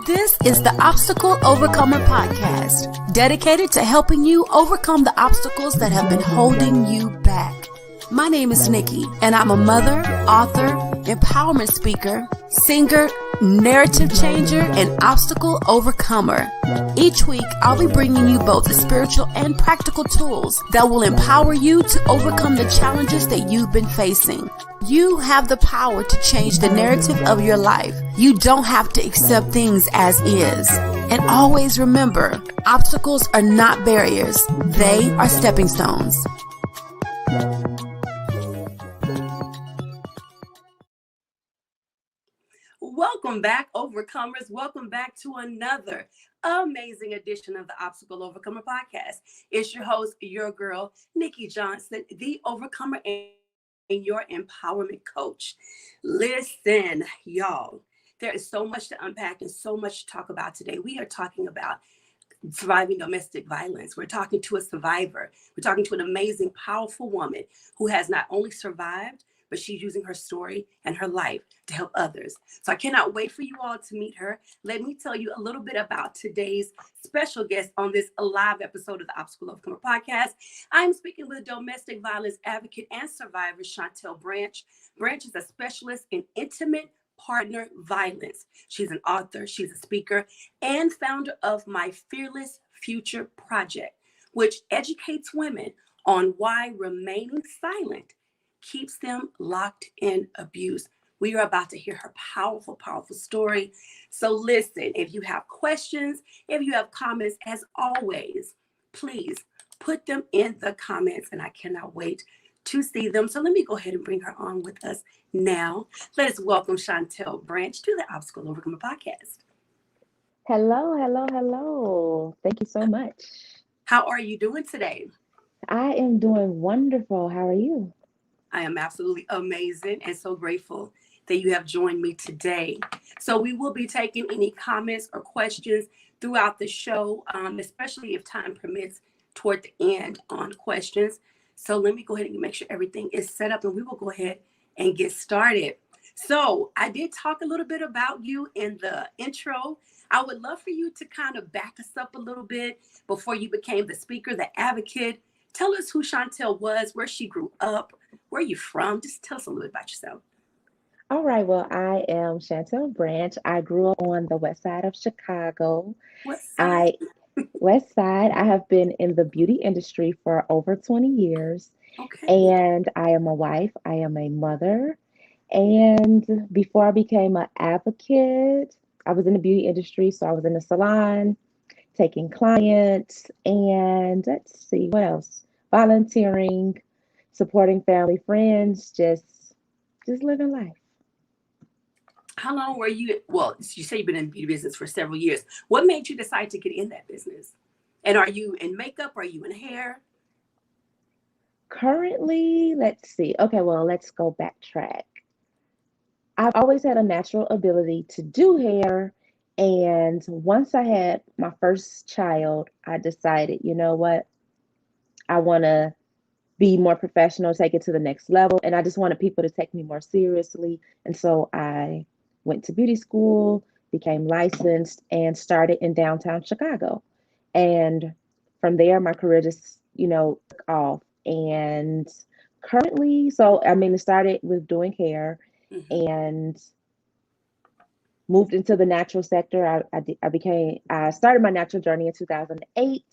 This is the Obstacle Overcomer Podcast, dedicated to helping you overcome the obstacles that have been holding you back. My name is Nikki, and I'm a mother, author, empowerment speaker, singer, narrative changer, and obstacle overcomer. Each week, I'll be bringing you both the spiritual and practical tools that will empower you to overcome the challenges that you've been facing. You have the power to change the narrative of your life. You don't have to accept things as is. And always remember, obstacles are not barriers. They are stepping stones. Welcome back, Overcomers. Welcome back to another amazing edition of the Obstacle Overcomer Podcast. It's your host, your girl, Nikki Johnson, the Overcomer and your empowerment coach. Listen, y'all, there is so much to unpack and so much to talk about today. We are talking about surviving domestic violence. We're talking to a survivor. We're talking to an amazing, powerful woman who has not only survived, but she's using her story and her life to help others. So I cannot wait for you all to meet her. Let me tell you a little bit about today's special guest on this live episode of the Obstacle Overcomer Podcast. I'm speaking with domestic violence advocate and survivor, Chantelle Branch. Branch is a specialist in intimate partner violence. She's an author, she's a speaker, and founder of My Fearless Future Project, which educates women on why remaining silent keeps them locked in abuse. We are about to hear her powerful, powerful story. So listen, if you have questions, if you have comments, as always, please put them in the comments, and I cannot wait to see them. So let me go ahead and bring her on with us now. Let us welcome Chantelle Branch to the Obstacle Overcomer Podcast. Hello. Thank you so much. How are you doing today? I am doing wonderful. How are you? I am absolutely amazing and so grateful that you have joined me today. So we will be taking any comments or questions throughout the show, especially if time permits toward the end on questions. So let me go ahead and make sure everything is set up, and we will go ahead and get started. So I did talk a little bit about you in the intro. I would love for you to kind of back us up a little bit before you became the speaker, the advocate. Tell us who Chantelle was, where she grew up, where are you from? Just tell us a little bit about yourself. All right. Well, I am Chantelle Branch. I grew up on the west side of Chicago. What side? West side. I have been in the beauty industry for over 20 years. Okay. And I am a wife. I am a mother. And before I became an advocate, I was in the beauty industry. So I was in the salon, taking clients, and let's see, what else? Volunteering, supporting family, friends, just living life. How long were you? Well, you say you've been in the beauty business for several years. What made you decide to get in that business? And are you in makeup? Are you in hair? Currently, let's see. Okay, well, let's go backtrack. I've always had a natural ability to do hair. And once I had my first child, I decided, you know what? I want to be more professional, take it to the next level. And I just wanted people to take me more seriously. And so I went to beauty school, became licensed, and started in downtown Chicago. And from there, my career just, took off. And currently, it started with doing hair and moved into the natural sector. I started my natural journey in 2008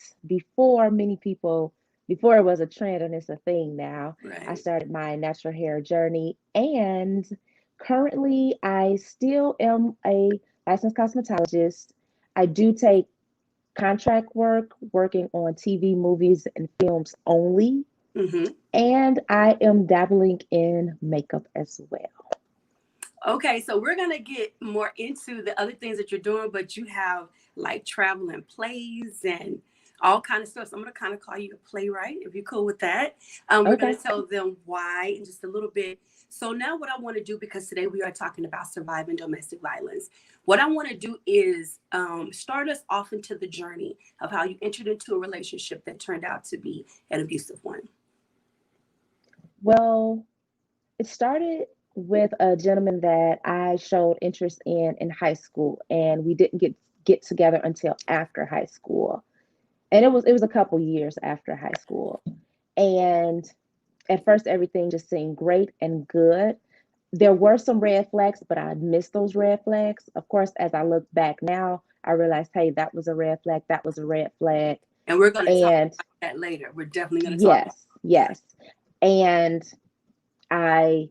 before it was a trend and it's a thing now. Right. I started my natural hair journey, and currently I still am a licensed cosmetologist. I do take contract work, working on TV, movies, and films only. And I am dabbling in makeup as well. Okay, so we're going to get more into the other things that you're doing, but you have like travel and plays and all kind of stuff. So I'm going to kind of call you a playwright, if you're cool with that. We're going to tell them why in just a little bit. So now what I want to do, because today we are talking about surviving domestic violence, what I want to do is start us off into the journey of how you entered into a relationship that turned out to be an abusive one. Well, it started with a gentleman that I showed interest in high school, and we didn't get together until after high school. And it was a couple years after high school. And at first everything just seemed great and good. There were some red flags, but I missed those red flags. Of course, as I look back now, I realized, hey, that was a red flag, that was a red flag. And we're going to talk And about that later. We're definitely going to talk about yes, yes. And I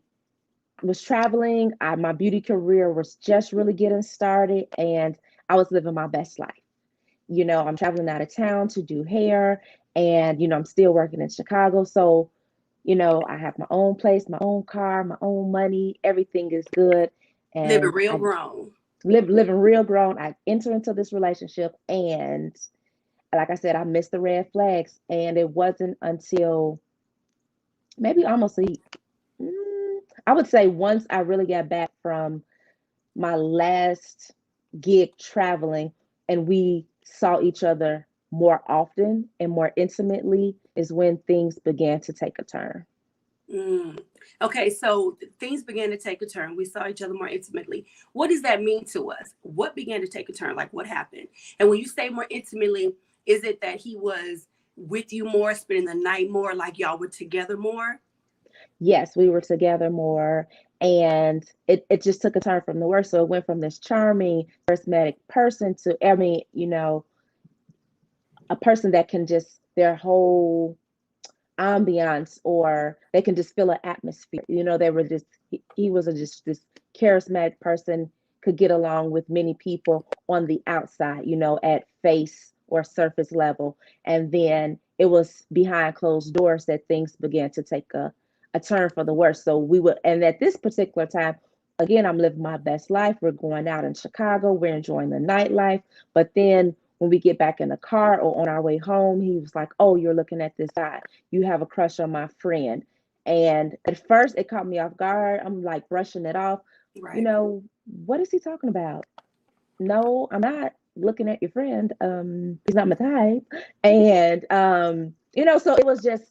was traveling. My beauty career was just really getting started, and I was living my best life. I'm traveling out of town to do hair, and I'm still working in Chicago. So, I have my own place, my own car, my own money. Everything is good, living and real I grown. living real grown. I enter into this relationship, and like I said, I missed the red flags, and it wasn't until maybe almost mm, I would say once I really got back from my last gig traveling and we saw each other more often and more intimately is when things began to take a turn. Mm. Okay, so things began to take a turn. We saw each other more intimately. What does that mean to us? What began to take a turn? Like what happened? And when you say more intimately, is it that he was with you more, spending the night more, like y'all were together more? Yes, we were together more, and it just took a turn from the worst. So it went from this charming, charismatic person to, I mean, a person that can just, their whole ambiance, or they can just feel an atmosphere. They were just, he was just this charismatic person, could get along with many people on the outside, at face or surface level. And then it was behind closed doors that things began to take a turn for the worse. So we would, and at this particular time, again, I'm living my best life. We're going out in Chicago, we're enjoying the nightlife. But then when we get back in the car or on our way home, he was like, "Oh, you're looking at this guy. You have a crush on my friend." And at first it caught me off guard. I'm like brushing it off. Right. What is he talking about? No, I'm not looking at your friend. He's not my type. And so it was just,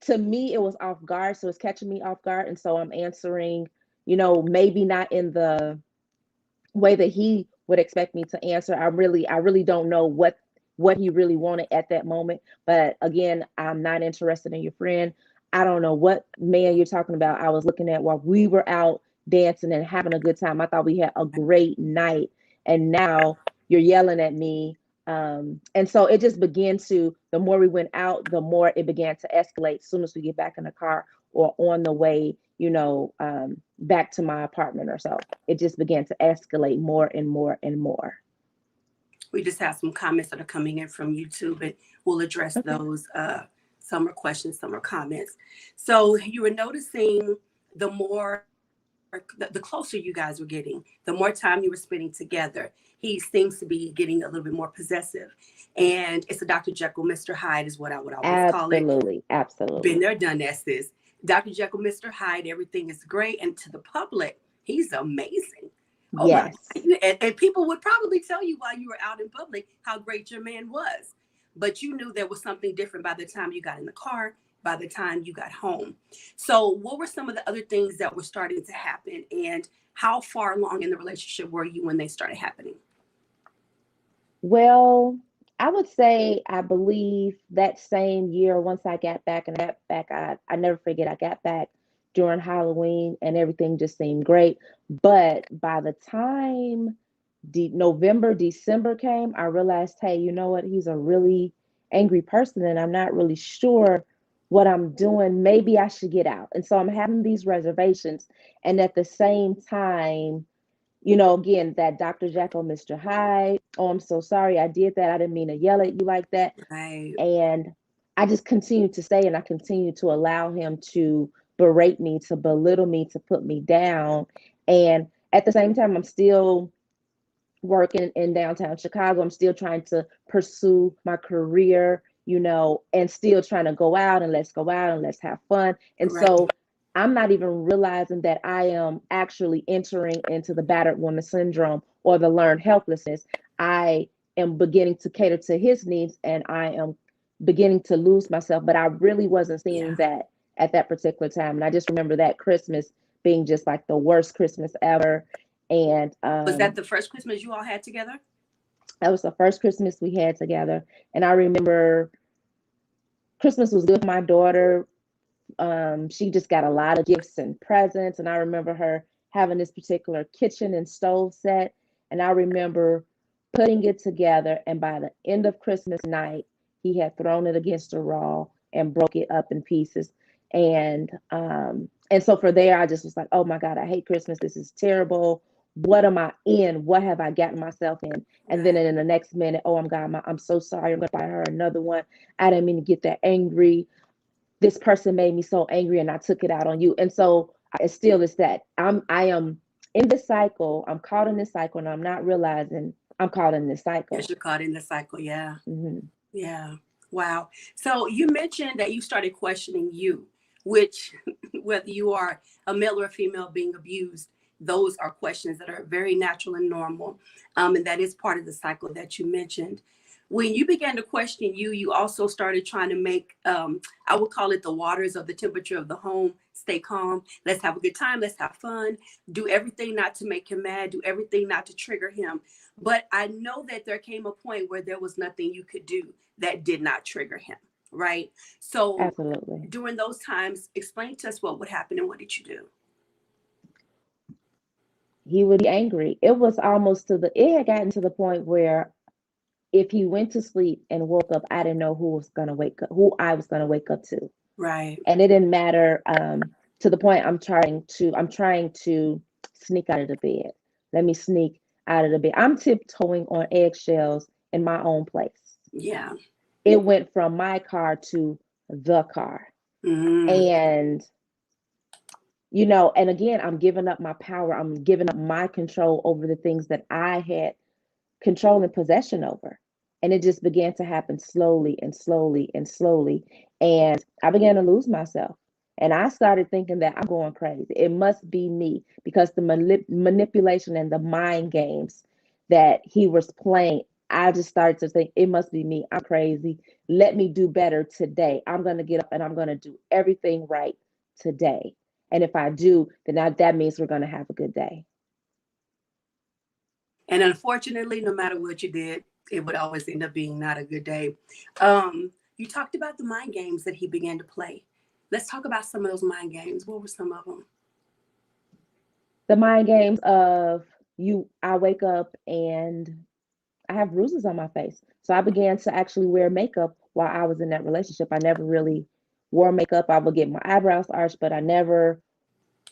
to me, it was off guard. So it's catching me off guard. And so I'm answering, maybe not in the way that he would expect me to answer. I really don't know what he really wanted at that moment. But again, I'm not interested in your friend. I don't know what man you're talking about. I was looking at while we were out dancing and having a good time. I thought we had a great night, and now you're yelling at me. And so it just began to, the more we went out, the more it began to escalate as soon as we get back in the car or on the way, back to my apartment or so. It just began to escalate more and more and more. We just have some comments that are coming in from YouTube, and we'll address Okay. those. Some are questions, some are comments. So you were noticing the more, the closer you guys were getting, the more time you were spending together, he seems to be getting a little bit more possessive. And it's a Dr. Jekyll, Mr. Hyde is what I would always call it. Absolutely. Been Absolutely. there, done that, sis. Dr. Jekyll, Mr. Hyde, everything is great. And to the public, he's amazing. Oh my Yes. God. And people would probably tell you while you were out in public how great your man was. But you knew there was something different by the time you got in the car, by the time you got home. So, what were some of the other things that were starting to happen? And how far along in the relationship were you when they started happening? Well, I would say, I believe that same year, once I got back, and I got back, I never forget, I got back during Halloween and everything just seemed great. But by the time November, December came, I realized, hey, you know what? He's a really angry person, and I'm not really sure what I'm doing. Maybe I should get out. And so I'm having these reservations. And at the same time, again, that Dr. Jekyll, Mr. Hyde. Oh, I'm so sorry I did that. I didn't mean to yell at you like that. Right. And I just continued to say, and I continued to allow him to berate me, to belittle me, to put me down. And at the same time, I'm still working in downtown Chicago. I'm still trying to pursue my career, and still trying to go out, and let's go out and let's have fun. And Right. so I'm not even realizing that I am actually entering into the battered woman syndrome or the learned helplessness. I am beginning to cater to his needs, and I am beginning to lose myself. But I really wasn't seeing Yeah. that at that particular time. And I just remember that Christmas being just like the worst Christmas ever. And Was that the first Christmas you all had together? that was the first Christmas we had together. And I remember Christmas was good with my daughter. She just got a lot of gifts and presents. And I remember her having this particular kitchen and stove set. And I remember putting it together. And by the end of Christmas night, he had thrown it against the wall and broke it up in pieces. And so for there, I just was like, oh my God, I hate Christmas. This is terrible. What am I in? What have I gotten myself in? And then in the next minute, oh, I'm so sorry. I'm going to buy her another one. I didn't mean to get that angry. This person made me so angry and I took it out on you. And so it still is that I am in this cycle. I'm caught in this cycle and I'm not realizing I'm caught in this cycle. Yes, you're caught in the cycle. Yeah. Mm-hmm. Yeah. Wow. So you mentioned that you started questioning you, which whether you are a male or a female being abused, those are questions that are very natural and normal. And that is part of the cycle that you mentioned. When you began to question you, you also started trying to make, I would call it the waters of the temperature of the home, stay calm. Let's have a good time. Let's have fun. Do everything not to make him mad. Do everything not to trigger him. But I know that there came a point where there was nothing you could do that did not trigger him, right? So Absolutely. during those times, explain to us what would happen and what did you do? He would be angry. It had gotten to the point where if he went to sleep and woke up, I didn't know who I was gonna wake up to. Right. And it didn't matter, to the point I'm trying to sneak out of the bed. Let me sneak out of the bed. I'm tiptoeing on eggshells in my own place. Yeah. It went from my car to the car. Mm-hmm. And and again, I'm giving up my power. I'm giving up my control over the things that I had control and possession over. And it just began to happen slowly and slowly and slowly. And I began to lose myself. And I started thinking that I'm going crazy. It must be me, because the manipulation and the mind games that he was playing, I just started to think it must be me. I'm crazy. Let me do better today. I'm going to get up and I'm going to do everything right today. And if I do, then that means we're going to have a good day. And unfortunately, no matter what you did, it would always end up being not a good day. You talked about the mind games that he began to play. Let's talk about some of those mind games. What were some of them? The mind games of I wake up and I have bruises on my face. So I began to actually wear makeup while I was in that relationship. I never really wore makeup. I would get my eyebrows arched, but I never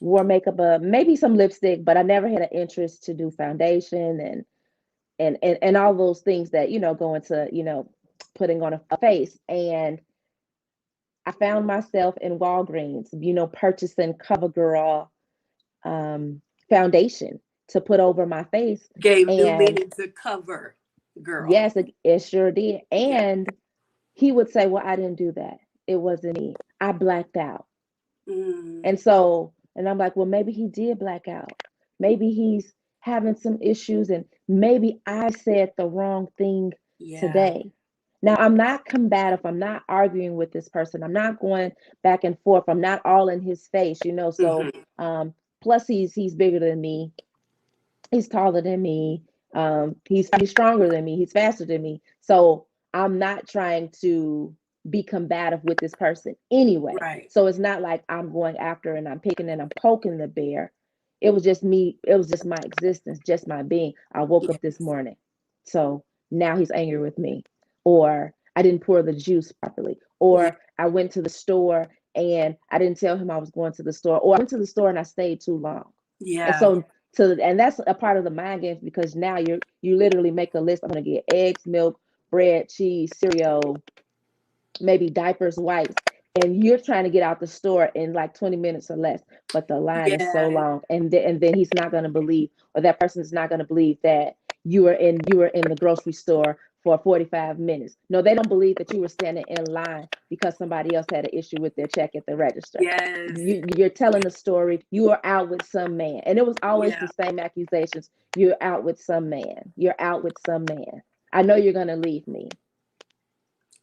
wore makeup, maybe some lipstick, but I never had an interest to do foundation and all those things that, go into, putting on a face. And I found myself in Walgreens, purchasing CoverGirl foundation to put over my face. Gave new And meaning to Cover Girl. yes, it sure did. Yeah. And he would say, well, I didn't do that. It wasn't me. I blacked out. And I'm like, well, maybe he did black out. Maybe he's having some issues and maybe I said the wrong thing today. Now, I'm not combative. I'm not arguing with this person. I'm not going back and forth. I'm not all in his face, So, plus he's bigger than me. He's taller than me. He's stronger than me. He's faster than me. So I'm not trying to be combative with this person anyway. Right. So it's not like I'm going after and I'm picking and I'm poking the bear. It was just me. It was just my existence, just my being. I woke up this morning. So now he's angry with me. Or I didn't pour the juice properly. Or I went to the store and I didn't tell him I was going to the store. Or I went to the store and I stayed too long. Yeah. And so and that's a part of the mind games, because now you literally make a list. I'm gonna get eggs, milk, bread, cheese, cereal, maybe diapers, wipes, and you're trying to get out the store in like 20 minutes or less, but the line is so long, and then he's not going to believe, or that person is not going to believe that you were in the grocery store for 45 minutes. No, they don't believe that you were standing in line because somebody else had an issue with their check at the register. Yes. You're telling the story. You are out with some man, and it was always the same accusations. You're out with some man. You're out with some man. I know you're going to leave me.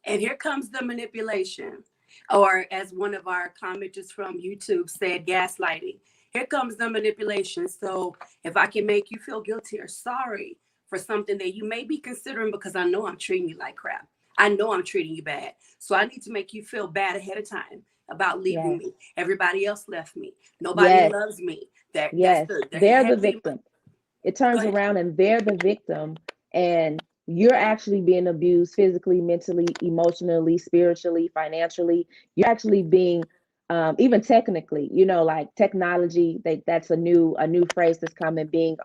And here comes the manipulation, or as one of our commenters from YouTube said, gaslighting. Here comes the manipulation. So if I can make you feel guilty or sorry for something that you may be considering, because I know I'm treating you like crap. I know I'm treating you bad. So I need to make you feel bad ahead of time about leaving Yes. me. Everybody else left me. Nobody Yes. loves me. That's Yes. the They're the heavy. victim. It Go turns ahead. around and they're the victim, and you're actually being abused physically, mentally, emotionally, spiritually, financially. You're actually being even technically, like technology, that's a new phrase that's coming, being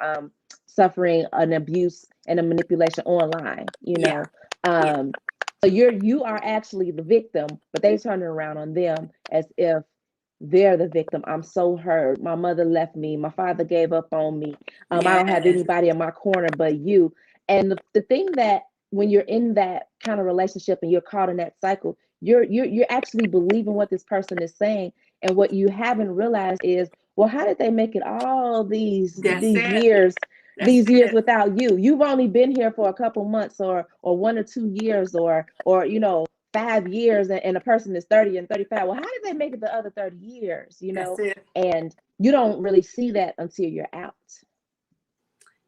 suffering an abuse and a manipulation online, Yeah. Yeah. so you are actually the victim, but they turn it around on them as if they're the victim. I'm so hurt. My mother left me. My father gave up on me. I don't have Yes. anybody in my corner but you. And the thing that when you're in that kind of relationship and you're caught in that cycle, you're actually believing what this person is saying. And what you haven't realized is, well, how did they make it all these That's these it. years That's these years it. without you? You've only been here for a couple months or 1 or 2 years or 5 years, and a person is 30 and 35. Well, how did they make it the other 30 years? That's it. And you don't really see that until you're out.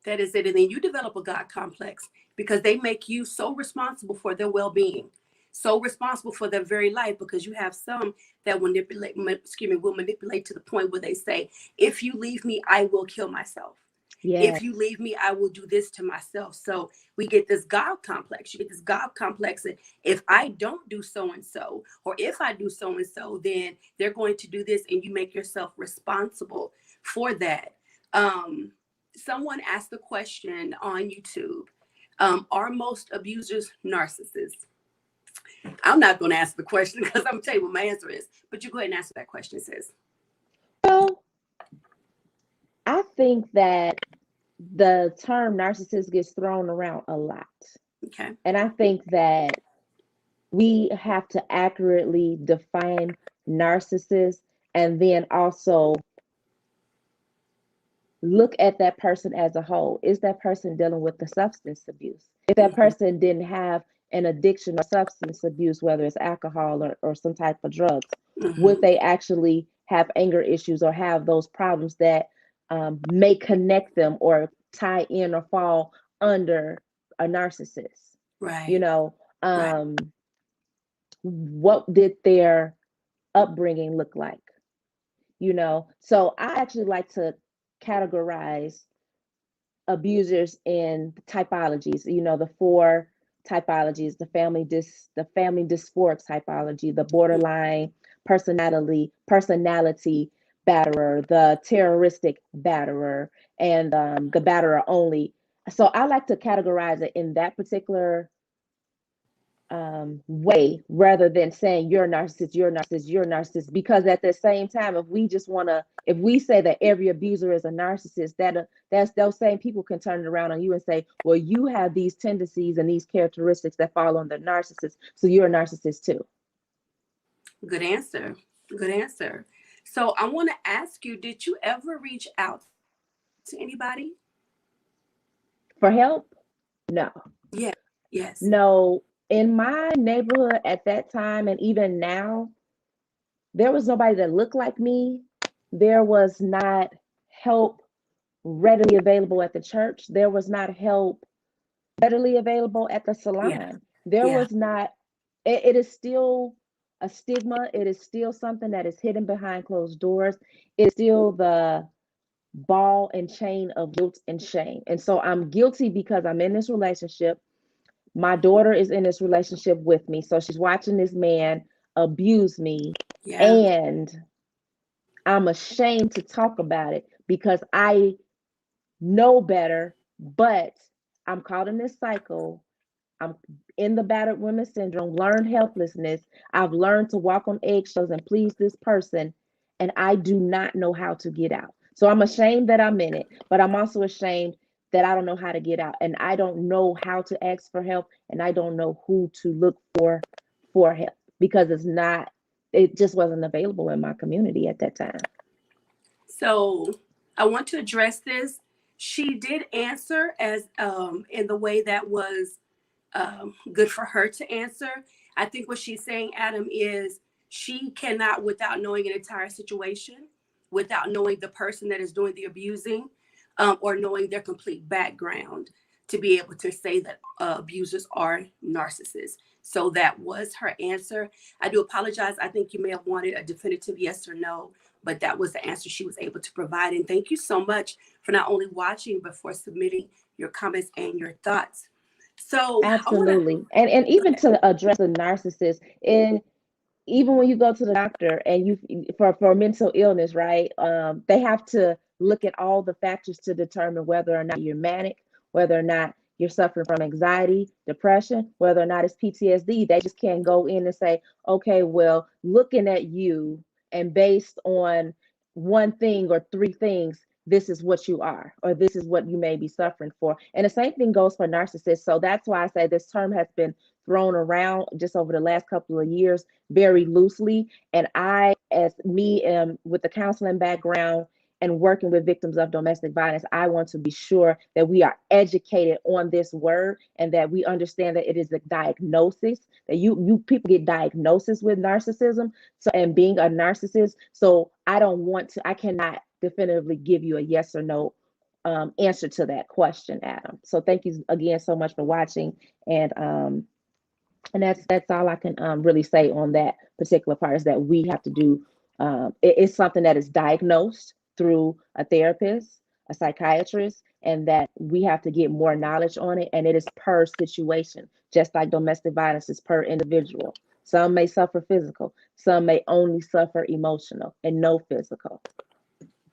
That is it. And then you develop a God complex because they make you so responsible for their well-being, so responsible for their very life, because you have some that will manipulate to the point where they say, if you leave me, I will kill myself. If Yes. you leave me, I will do this to myself. So we get this God complex. You get this God complex that if I don't do so and so, or if I do so and so, then they're going to do this, and you make yourself responsible for that. Um, Someone asked the question on YouTube, are most abusers narcissists? I'm not going to answer the question because I'm going to tell you what my answer is, but you go ahead and answer that question, sis. Well, I think that the term narcissist gets thrown around a lot. Okay. And I think that we have to accurately define narcissist, and then also look at that person as a whole. Is that person dealing with the substance abuse? If that Mm-hmm. person didn't have an addiction or substance abuse, whether it's alcohol or some type of drugs, would Mm-hmm. they actually have anger issues or have those problems that may connect them or tie in or fall under a narcissist? You Right. know, Right. what did their upbringing look like? So I actually like to categorize abusers in typologies, the four typologies: the family dysphoric typology, the borderline personality batterer, the terroristic batterer, and the batterer only. So I like to categorize it in that particular way, rather than saying you're a narcissist, you're a narcissist, you're a narcissist. Because at the same time, if we say that every abuser is a narcissist, that's those same people can turn it around on you and say, well, you have these tendencies and these characteristics that fall on the narcissist, so you're a narcissist too. Good answer. Good answer. So I want to ask you, did you ever reach out to anybody? For help? No. Yeah. Yes. No. In my neighborhood at that time, and even now, there was nobody that looked like me. There was not help readily available at the church. There was not help readily available at the Yeah. salon. There Yeah. was not, it is still a stigma. It is still something that is hidden behind closed doors. It's still the ball and chain of guilt and shame. And so I'm guilty because I'm in this relationship. My daughter is in this relationship with me. So she's watching this man abuse me. Yeah. And I'm ashamed to talk about it because I know better, but I'm caught in this cycle. I'm in the battered women syndrome, learned helplessness. I've learned to walk on eggshells and please this person, and I do not know how to get out. So I'm ashamed that I'm in it, but I'm also ashamed that I don't know how to get out, and I don't know how to ask for help, and I don't know who to look for help, because it just wasn't available in my community at that time. So I want to address this. She did answer as in the way that was good for her to answer. I think what she's saying, Adam, is she cannot, without knowing an entire situation, without knowing the person that is doing the abusing, or knowing their complete background to be able to say that abusers are narcissists. So that was her answer. I do apologize. I think you may have wanted a definitive yes or no, but that was the answer she was able to provide. And thank you so much for not only watching, but for submitting your comments and your thoughts. So I want to Absolutely. And go even ahead. to address the narcissist, and even when you go to the doctor and you for mental illness, right? They have to look at all the factors to determine whether or not you're manic, whether or not you're suffering from anxiety, depression, whether or not it's PTSD. They just can't go in and say, okay, well, looking at you and based on one thing or three things, this is what you are, or this is what you may be suffering for. And the same thing goes for narcissists. So that's why I say this term has been thrown around just over the last couple of years very loosely. And I, as me, am with the counseling background and working with victims of domestic violence, I want to be sure that we are educated on this word and that we understand that it is a diagnosis, that you people get diagnosis with narcissism. So, and being a narcissist. So I cannot definitively give you a yes or no answer to that question, Adam. So thank you again so much for watching. And that's all I can really say on that particular part, is that we have to do it's something that is diagnosed through a therapist, a psychiatrist, and that we have to get more knowledge on it. And it is per situation, just like domestic violence is per individual. Some may suffer physical, some may only suffer emotional and no physical.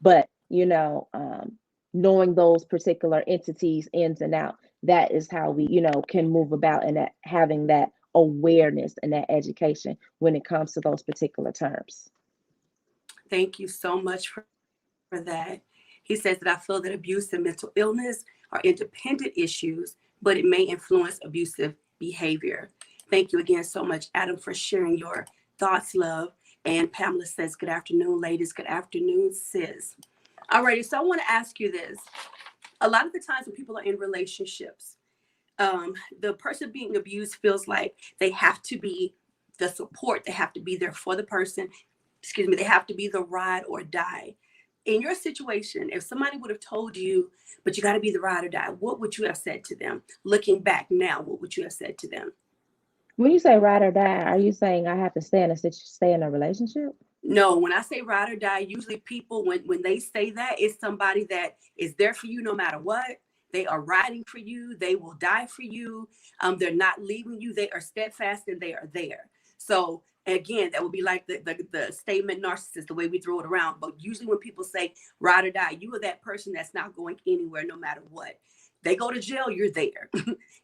But knowing those particular entities ins and out, that is how we can move about, and that having that awareness and that education when it comes to those particular terms. Thank you so much for that. He says that I feel that abuse and mental illness are independent issues, but it may influence abusive behavior. Thank you again so much, Adam, for sharing your thoughts, love. And Pamela says, good afternoon, ladies. Good afternoon, sis. Alrighty, so I want to ask you this. A lot of the times when people are in relationships, the person being abused feels like they have to be the support. They have to be there for the person. Excuse me, they have to be the ride or die. In your situation, if somebody would have told you, but you got to be the ride or die, what would you have said to them? Looking back now, what would you have said to them? When you say ride or die, are you saying I have to stay in a relationship? No, when I say ride or die, usually people, when they say that, it's somebody that is there for you no matter what. They are riding for you. They will die for you. They're not leaving you. They are steadfast and they are there. So again, that would be like the statement narcissist, the way we throw it around. But usually when people say ride or die, you are that person that's not going anywhere no matter what. They go to jail, you're there.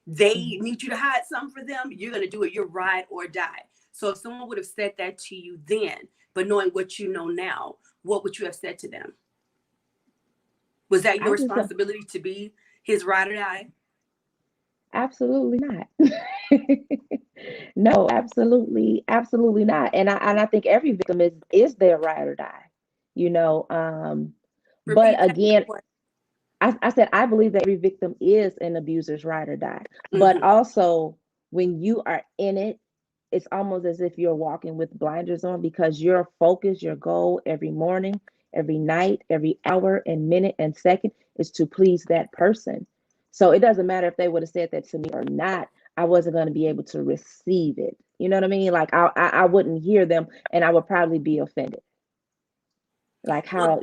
They need you to hide something for them, you're going to do it. You're ride or die. So if someone would have said that to you then, but knowing what you know now, what would you have said to them? Was that your I just responsibility to be his ride or die? Absolutely not. No, absolutely not. And I think every victim is their ride or die, you know. But Repeat that. again, I said I believe that every victim is an abuser's ride or die. But Mm-hmm. also, when you are in it, it's almost as if you're walking with blinders on, because your focus, your goal every morning, every night, every hour and minute and second is to please that person. So it doesn't matter if they would have said that to me or not. I wasn't going to be able to receive it. You know what I mean? Like I wouldn't hear them, and I would probably be offended. Like Well, how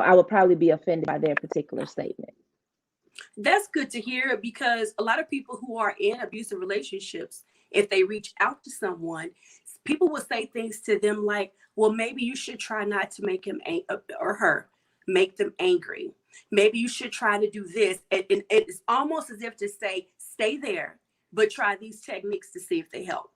I would probably be offended by their particular statement. that's good to hear, because a lot of people who are in abusive relationships, if they reach out to someone, people will say things to them like, well, maybe you should try not to make him or her, make them angry. Maybe you should try to do this. And it's almost as if to say, stay there, but try these techniques to see if they help.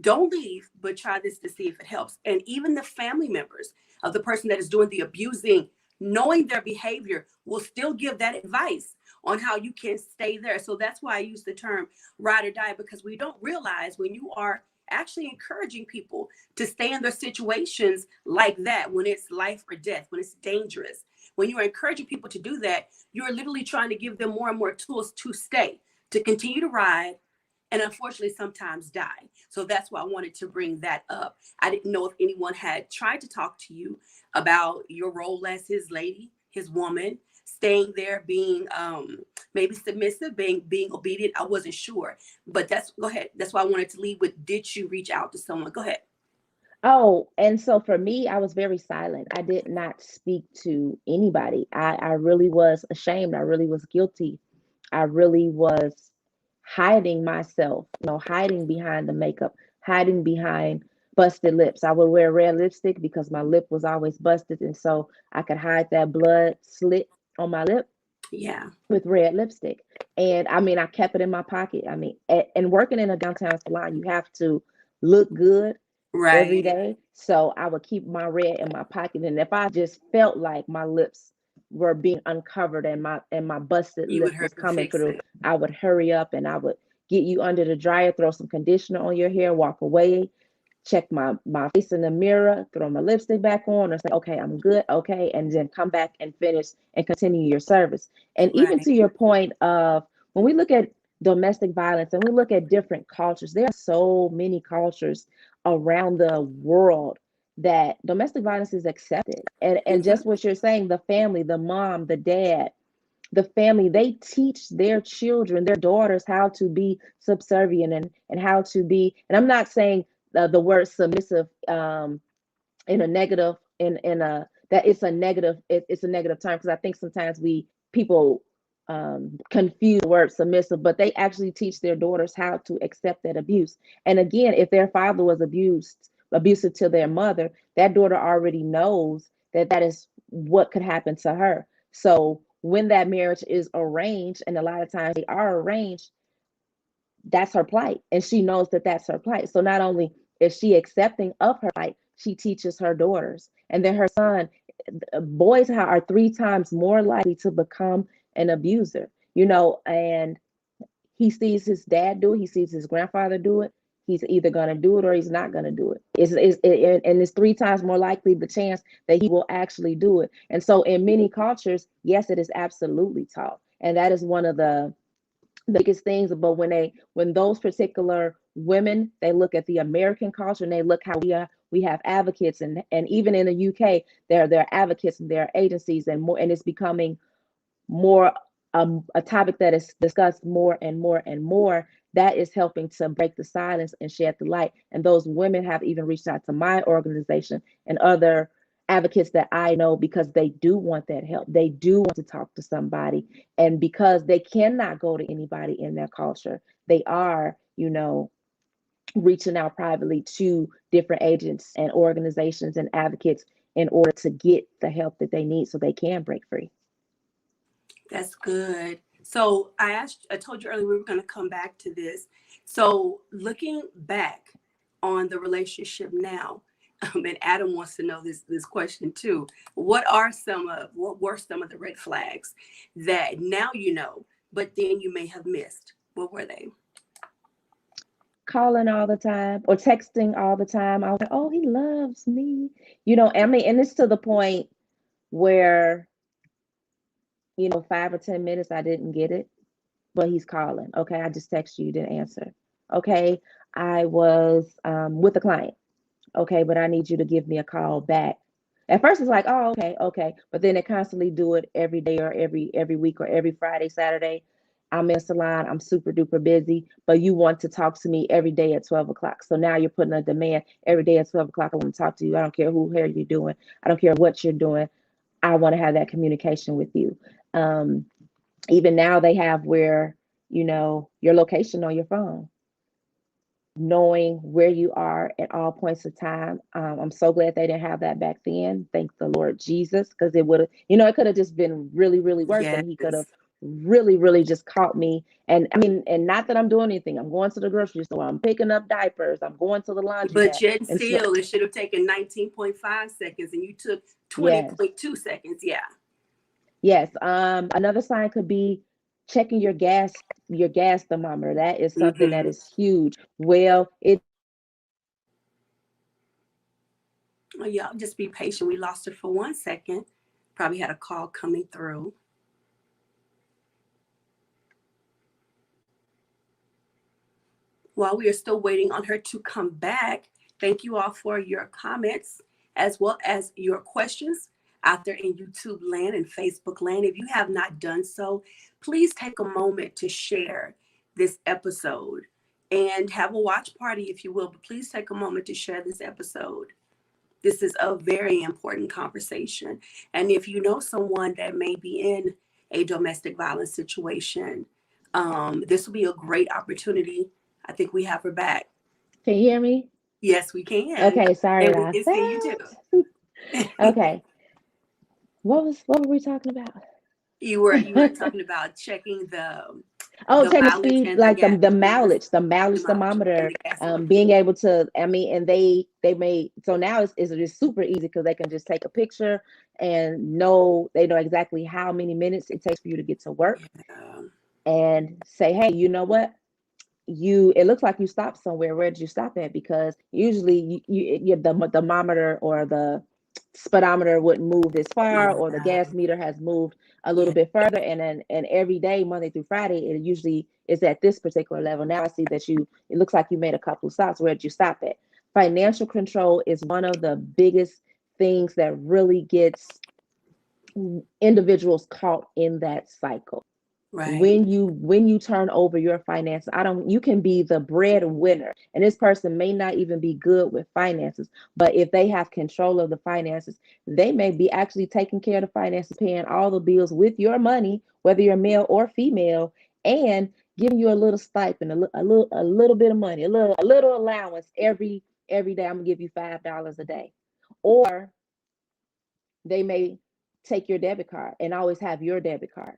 Don't leave, but try this to see if it helps. And even the family members of the person that is doing the abusing, knowing their behavior, will still give that advice on how you can stay there. So that's why I use the term ride or die, because we don't realize when you are actually encouraging people to stay in their situations like that, when it's life or death, when it's dangerous, when you're encouraging people to do that, you're literally trying to give them more and more tools to stay, to continue to ride and unfortunately sometimes die. So that's why I wanted to bring that up. I didn't know if anyone had tried to talk to you about your role as his lady, his woman, staying there, being maybe submissive, being obedient. I wasn't sure, but go ahead. That's why I wanted to lead with, did you reach out to someone? Go ahead. Oh, and so for me, I was very silent. I did not speak to anybody. I really was ashamed. I really was guilty. I really was hiding myself, hiding behind the makeup, hiding behind busted lips. I would wear red lipstick because my lip was always busted. And so I could hide that blood slit on my lip Yeah. with red lipstick. And I mean, I kept it in my pocket. I mean, and working in a downtown salon, you have to look good every Right. day. So I would keep my red in my pocket. And if I just felt like my lips were being uncovered and my busted You lip would hurry was and coming fix through, it. I would hurry up and I would get you under the dryer, throw some conditioner on your hair, walk away, check my face in the mirror, throw my lipstick back on, or say, okay, I'm good, okay, and then come back and finish and continue your service. And even Right. to your point of when we look at domestic violence and we look at different cultures, there are so many cultures around the world that domestic violence is accepted. And Mhm. just what you're saying, the family, the mom, the dad, the family, they teach their children, their daughters, how to be subservient and how to be, and I'm not saying the word submissive in a negative, in a that it's a negative, it's a negative term, because I think sometimes people confuse the word submissive, but they actually teach their daughters how to accept that abuse. And again, if their father was abusive to their mother, that daughter already knows that that is what could happen to her. So when that marriage is arranged, and a lot of times they are arranged, that's her plight, and she knows that that's her plight. So not only is she accepting of her plight, she teaches her daughters, and then her son. Boys are 3 times more likely to become an abuser, and he sees his dad do it, he sees his grandfather do it. He's either going to do it or he's not going to do it. And it's 3 times more likely the chance that he will actually do it. And so in many cultures, yes, it is absolutely taught, and that is one of the biggest things. But when those particular women, they look at the American culture and they look how we have advocates, and even in the UK there are advocates and there are agencies and more, and it's becoming more a topic that is discussed more and more and more. That is helping to break the silence and shed the light. And those women have even reached out to my organization and other advocates that I know, because they do want that help. They do want to talk to somebody. And because they cannot go to anybody in their culture, they are, reaching out privately to different agents and organizations and advocates in order to get the help that they need so they can break free. That's good. So I told you earlier we were going to come back to this. So looking back on the relationship now, and Adam wants to know this question too. What were some of the red flags that now but then you may have missed? What were they? Calling all the time or texting all the time. I was like, oh, he loves me. I mean, and it's to the point where, 5 or 10 minutes, I didn't get it, but he's calling. Okay, I just texted you, you didn't answer. Okay, I was with a client. Okay, but I need you to give me a call back. At first, it's like, oh, okay, okay, but then they constantly do it every day or every week or every Friday, Saturday. I'm in a salon. I'm super duper busy, but you want to talk to me every day at 12 o'clock. So now you're putting a demand every day at 12 o'clock. I want to talk to you. I don't care who hair you're doing. I don't care what you're doing. I want to have that communication with you. Um, Even now they have where, your location on your phone, knowing where you are at all points of time. I'm so glad they didn't have that back then. Thank the Lord Jesus, because it would have, it could have just been really, really worse, Yes. and he could have really, really just caught me. And I mean, and not that I'm doing anything. I'm going to the grocery store. I'm picking up diapers. I'm going to the But laundromat. yet And so, still, it should have taken 19.5 seconds and you took yes, 20.2 seconds. Yeah. yes. Another sign could be checking your gas thermometer. That is something that Mm-hmm. is huge. Well, it Oh, y'all just be patient. We lost her for 1 second. Probably had a call coming through. While we are still waiting on her to come back, thank you all for your comments as well as your questions out there in YouTube land and Facebook land. If you have not done so, please take a moment to share this episode and have a watch party, if you will. But please take a moment to share this episode. This is a very important conversation. And if you know someone that may be in a domestic violence situation, this will be a great opportunity. I think we have her back. Can you hear me? Yes, we can. Okay, sorry And we about can see you that. too. Okay. What were we talking about? You were talking about checking Oh, the checking the mileage speed, and like the the mileage mileage and thermometer, the gasoline. being able to, I mean, and they made, so now it's just super easy because they can just take a picture and they know exactly how many minutes it takes for you to get to work Yeah. and say, hey, you know what? It looks like you stopped somewhere. Where did you stop at? Because usually the thermometer or the speedometer wouldn't move this far, or the Yeah. gas meter has moved a little Yeah. bit further, and every day, Monday through Friday, it usually is at this particular level. Now I see that it looks like you made a couple of stops. Where did you stop at? Financial control is one of the biggest things that really gets individuals caught in that cycle. Right. When you turn over your finances, you can be the breadwinner, and this person may not even be good with finances, but if they have control of the finances, they may be actually taking care of the finances, paying all the bills with your money, whether you're male or female, and giving you a little stipend, a little bit of money, a little allowance every day. I'm gonna give you $5 a day. Or they may take your debit card and always have your debit card.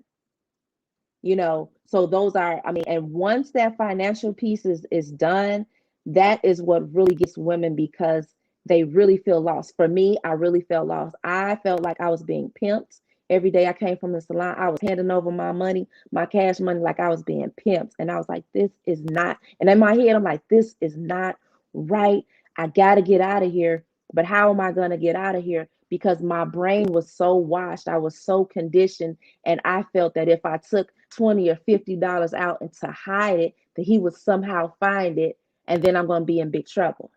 So those are, I mean, and once that financial piece is done, that is what really gets women, because they really feel lost. For me, I really felt lost. I felt like I was being pimped every day I came from the salon. I was handing over my money, my cash money, like I was being pimped, and I was like, this is not, and in my head I'm like, this is not right. I got to get out of here. But how am I going to get out of here? Because my brain was so washed, I was so conditioned, and I felt that if I took $20 or $50 out and to hide it, that he would somehow find it, and then I'm going to be in big trouble.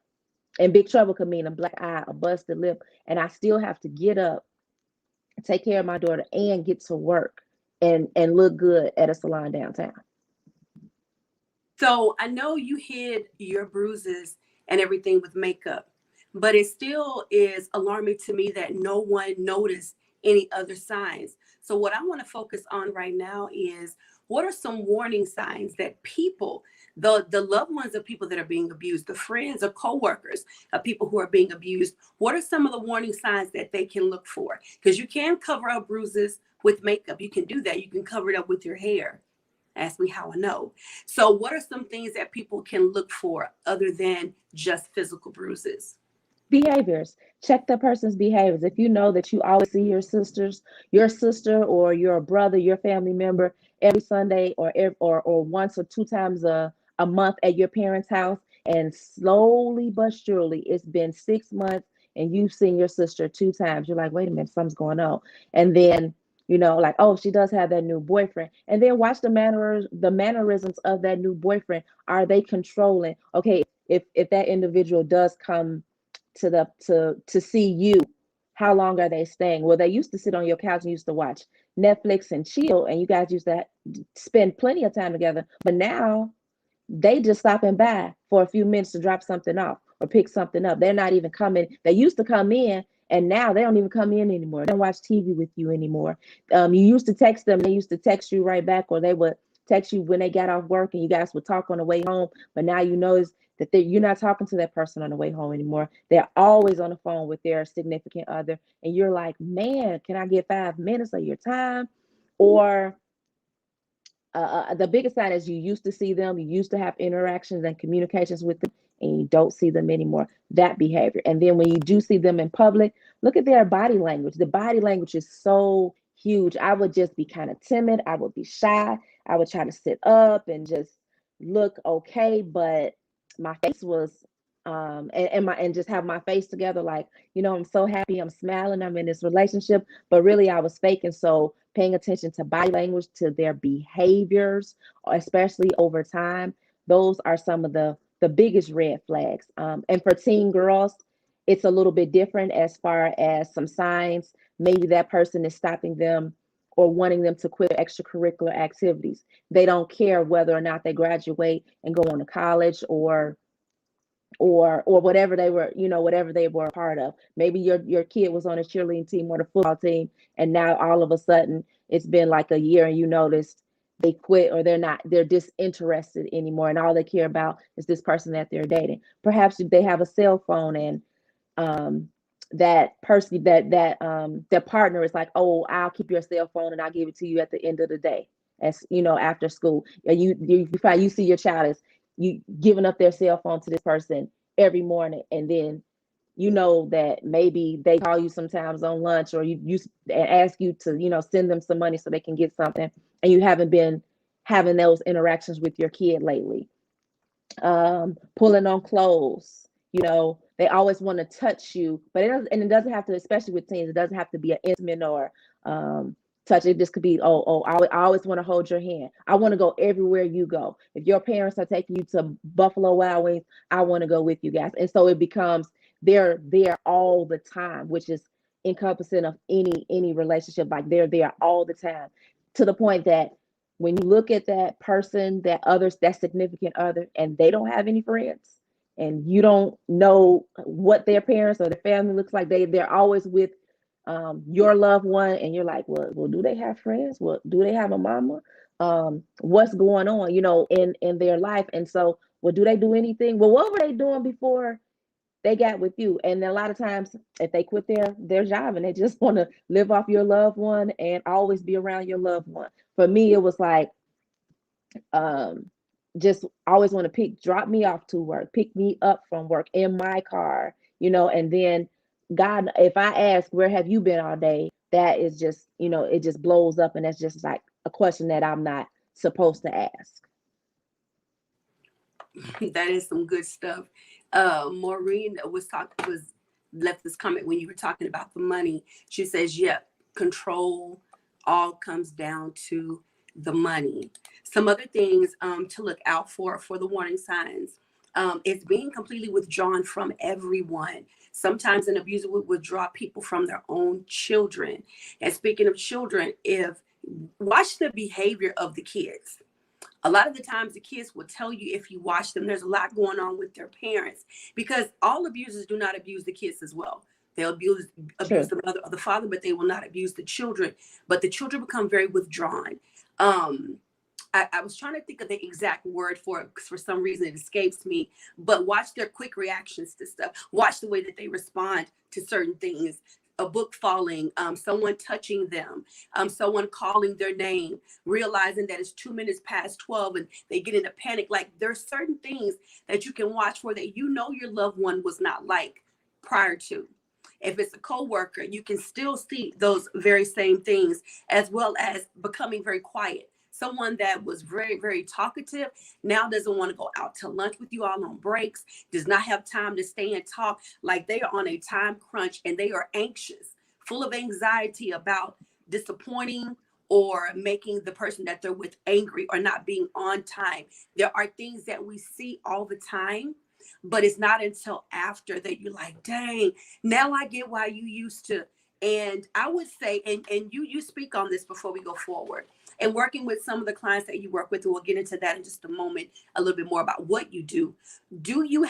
And big trouble could mean a black eye, a busted lip, and I still have to get up, take care of my daughter, and get to work and look good at a salon downtown. So I know you hid your bruises and everything with makeup, but it still is alarming to me that no one noticed any other signs. So what I want to focus on right now is, what are some warning signs that people, the loved ones of people that are being abused, the friends or coworkers of people who are being abused, what are some of the warning signs that they can look for? Because you can cover up bruises with makeup. You can do that. You can cover it up with your hair. Ask me how I know. So, what are some things that people can look for other than just physical bruises? Behaviors. Check the person's behaviors. If you know that you always see your sister or your brother, your family member every Sunday, or once or two times a month at your parents' house, and slowly but surely it's been 6 months and you've seen your sister two times, you're like, wait a minute, something's going on. And then like, oh, she does have that new boyfriend. And then watch the mannerisms of that new boyfriend. Are they controlling? Okay, if that individual does come to see you, how long are they staying? Well, they used to sit on your couch and used to watch Netflix and chill, and you guys used to spend plenty of time together. But now they just stopping by for a few minutes to drop something off or pick something up. They're not even coming. They used to come in, and now they don't even come in anymore. They don't watch TV with you anymore. You used to text them. They used to text you right back, or they would text you when they got off work, and you guys would talk on the way home. But now you notice that you're not talking to that person on the way home anymore. They're always on the phone with their significant other, and you're like, man, can I get 5 minutes of your time? Or the biggest sign is you used to see them, you used to have interactions and communications with them, and you don't see them anymore. That behavior. And then when you do see them in public, look at their body language. The body language is so huge. I would just be kind of timid. I would be shy. I would try to sit up and just look okay, but my face was and just have my face together, like, I'm so happy, I'm smiling, I'm in this relationship, but really I was faking. So paying attention to body language, to their behaviors, especially over time. those are some of the biggest red flags. And for teen girls, it's a little bit different as far as some signs. Maybe that person is stopping them or wanting them to quit extracurricular activities. They don't care whether or not they graduate and go on to college or whatever they were, whatever they were a part of. Maybe your kid was on a cheerleading team or the football team, and now all of a sudden it's been like a year and you noticed they quit or they're disinterested anymore, and all they care about is this person that they're dating. Perhaps they have a cell phone, and um that person their partner is like, oh, I'll keep your cell phone and I'll give it to you at the end of the day, as after school. And you see your child is you giving up their cell phone to this person every morning, and then that maybe they call you sometimes on lunch, or you and ask you to send them some money so they can get something, and you haven't been having those interactions with your kid lately. Pulling on clothes. They always want to touch you, but it doesn't have to, especially with teens, it doesn't have to be an intimate or touch. It just could be, I always want to hold your hand. I want to go everywhere you go. If your parents are taking you to Buffalo Wild Wings, I want to go with you guys. And so it becomes they're there all the time, which is encompassing of any relationship. Like they're there all the time, to the point that when you look at that person, that significant other, and they don't have any friends, and you don't know what their parents or their family looks like, they're always with your loved one, and you're like, well, do they have friends? Well, do they have a mama? What's going on, in their life? And so, well, do they do anything? Well, what were they doing before they got with you? And a lot of times, if they quit their job and they just want to live off your loved one and always be around your loved one. For me, it was like, just always want to drop me off to work, pick me up from work in my car, and then God, if I ask, where have you been all day? That is just, it just blows up. And that's just like a question that I'm not supposed to ask. That is some good stuff. Maureen was left this comment when you were talking about the money. She says, "Yep, control all comes down to the money." Some other things to look out for the warning signs. It's being completely withdrawn from everyone. Sometimes an abuser would withdraw people from their own children. And speaking of children, watch the behavior of the kids. A lot of the times the kids will tell you, if you watch them, there's a lot going on with their parents, because all abusers do not abuse the kids as well. They'll abuse the mother or the father, but they will not abuse the children. But the children become very withdrawn. I was trying to think of the exact word for it, because for some reason it escapes me, but watch their quick reactions to stuff. Watch the way that they respond to certain things. A book falling, someone touching them, someone calling their name, realizing that it's 2 minutes past 12 and they get in a panic. Like, there's certain things that you can watch for that your loved one was not like prior to. If it's a coworker, you can still see those very same things, as well as becoming very quiet. Someone that was very, very talkative now doesn't want to go out to lunch with you all on breaks, does not have time to stay and talk. Like, they are on a time crunch and they are anxious, full of anxiety about disappointing or making the person that they're with angry or not being on time. There are things that we see all the time, but it's not until after that you're like, dang, now I get why you used to. And I would say, and you speak on this before we go forward, and working with some of the clients that you work with, and we'll get into that in just a moment, a little bit more about what you do. Do you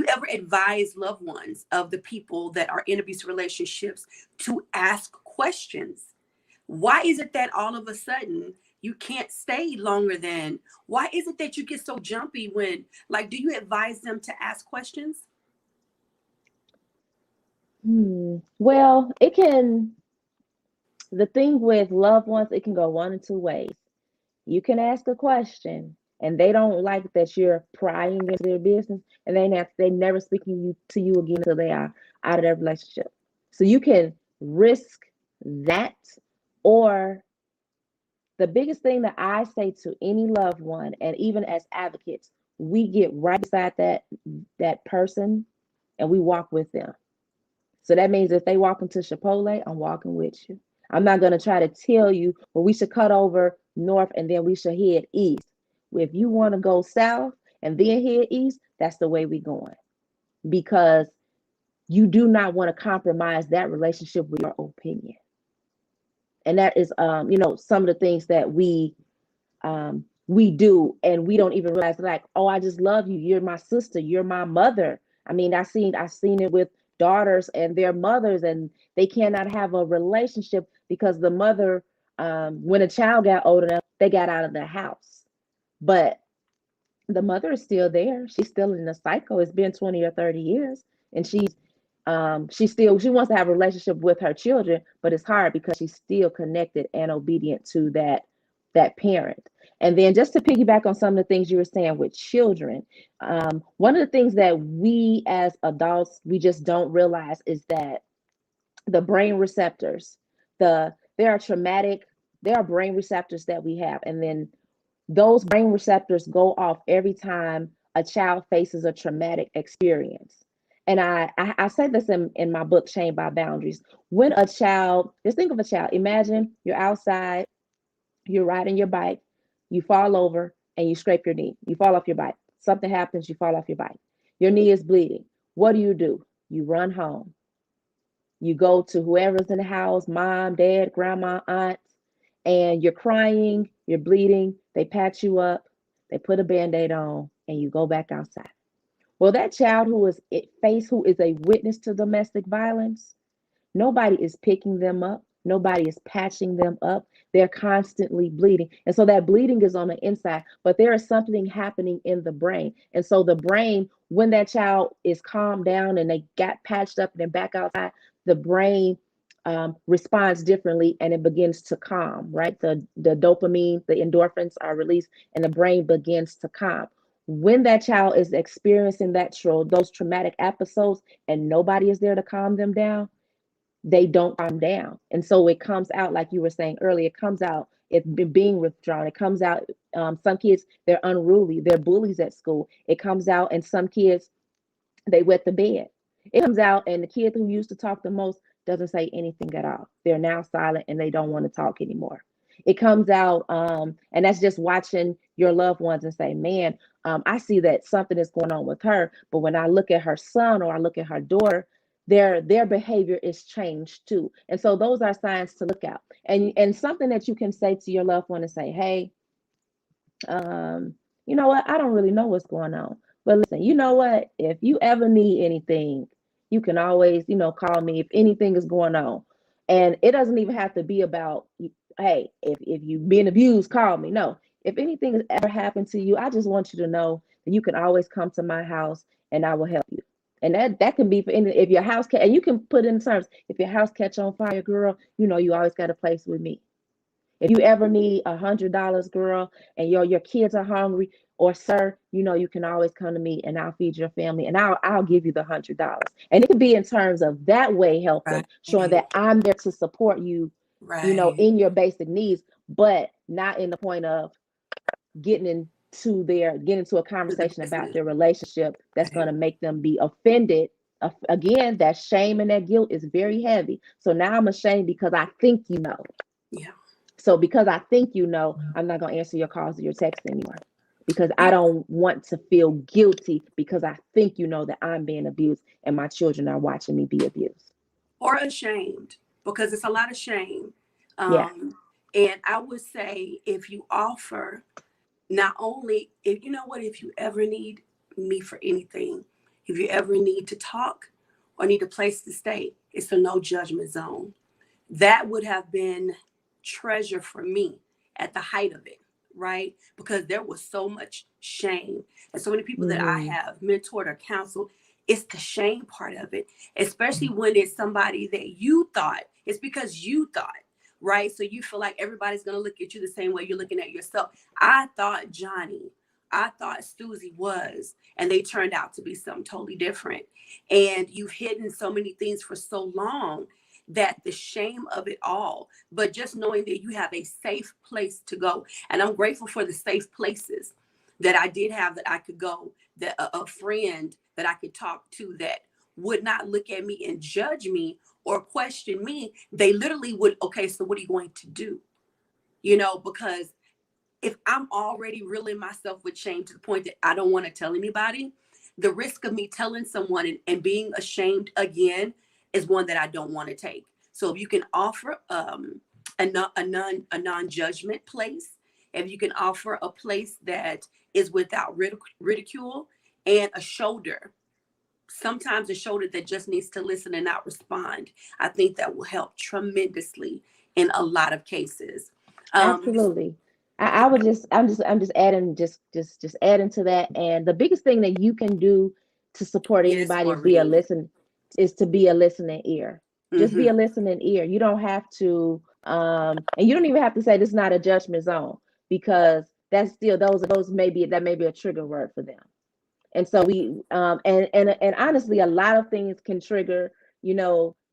ever advise loved ones of the people that are in abusive relationships to ask questions? Why is it that all of a sudden you can't stay longer than? Why is it that you get so jumpy when, like, do you advise them to ask questions? Well, the thing with loved ones, it can go one of two ways. You can ask a question and they don't like that you're prying into their business, and they never speaking to you again until they are out of their relationship. So you can risk that, or the biggest thing that I say to any loved one, and even as advocates, we get right beside that person and we walk with them. So that means if they walk into Chipotle, I'm walking with you. I'm not going to try to tell you, well, we should cut over north and then we should head east. If you want to go south and then head east, that's the way we going. Because you do not want to compromise that relationship with your opinion. And that is, some of the things that we do, and we don't even realize, like, oh, I just love you. You're my sister. You're my mother. I mean, I seen it with daughters and their mothers, and they cannot have a relationship because the mother, when a child got old enough, they got out of the house. But the mother is still there. She's still in the cycle. It's been 20 or 30 years. And she wants to have a relationship with her children, but it's hard because she's still connected and obedient to that parent. And then just to piggyback on some of the things you were saying with children, one of the things that we as adults, we just don't realize is that the brain receptors, there are brain receptors that we have. And then those brain receptors go off every time a child faces a traumatic experience. And I say this in my book, Shame by Boundaries. When a child, just think of a child, imagine you're outside, you're riding your bike, you fall over and you scrape your knee. You fall off your bike. Something happens, you fall off your bike. Your knee is bleeding. What do? You run home. You go to whoever's in the house, mom, dad, grandma, aunt, and you're crying, you're bleeding. They patch you up, they put a band-aid on, and you go back outside. Well, that child who is a witness to domestic violence, nobody is picking them up. Nobody is patching them up. They're constantly bleeding. And so that bleeding is on the inside, but there is something happening in the brain. And so the brain, when that child is calmed down and they got patched up and then back outside, the brain responds differently and it begins to calm, right? The dopamine, the endorphins are released and the brain begins to calm. When that child is experiencing those traumatic episodes and nobody is there to calm them down, they don't calm down. And so it comes out, like you were saying earlier, it comes out, it's being withdrawn. It comes out, some kids, they're unruly, they're bullies at school. It comes out, and some kids, they wet the bed. It comes out, and the kid who used to talk the most doesn't say anything at all. They're now silent and they don't want to talk anymore. It comes out, and that's just watching your loved ones and say, man, I see that something is going on with her. But when I look at her son or I look at her daughter, their behavior is changed too. And so those are signs to look out. And something that you can say to your loved one and say, hey, you know what? I don't really know what's going on. But listen, you know what? If you ever need anything, you can always, call me if anything is going on. And it doesn't even have to be about, hey, if you've been abused, call me. No, if anything has ever happened to you, I just want you to know that you can always come to my house and I will help you. And that can be for any, if your house and you can put in terms, if your house catch on fire, girl, you always got a place with me. If you ever need $100, girl, and your kids are hungry, or sir, you can always come to me and I'll feed your family and I'll give you the $100. And it can be in terms of that way helping, showing that I'm there to support you, in your basic needs, but not in the point of getting into a conversation about their relationship that's going to make them be offended. Again, that shame and that guilt is very heavy. So now I'm ashamed because I think you know. Yeah. So because I think I'm not going to answer your calls or your texts anymore because I don't want to feel guilty because I think that I'm being abused and my children are watching me be abused. Or ashamed, because it's a lot of shame. Yeah. And I would say if you offer, not only, if you ever need me for anything, if you ever need to talk or need a place to stay, it's a no judgment zone. That would have been treasure for me at the height of it, right? Because there was so much shame. And so many people that I have mentored or counseled, it's the shame part of it, especially when it's somebody that you thought, it's because you thought, right? So you feel like everybody's going to look at you the same way you're looking at yourself. I thought Susie was, and they turned out to be something totally different. And you've hidden so many things for so long that the shame of it all, but just knowing that you have a safe place to go. And I'm grateful for the safe places that I did have, that I could go, that a friend that I could talk to that would not look at me and judge me or question me. They literally would, okay, so what are you going to do? Because if I'm already reeling myself with shame to the point that I don't want to tell anybody. The risk of me telling someone and being ashamed again is one that I don't want to take. So if you can offer a non-judgment place, if you can offer a place that is without ridicule, and a shoulder, sometimes a shoulder that just needs to listen and not respond, I think that will help tremendously in a lot of cases. Um, Absolutely. I would just I'm just adding just adding to that. And the biggest thing that you can do to support yes, anybody Maureen. is to be a listening ear. Just be Hmm. a listening ear. You don't have to and you don't even have to say this is not a judgment zone, because that's still those may be a trigger word for them. And so we and honestly, a lot of things can trigger,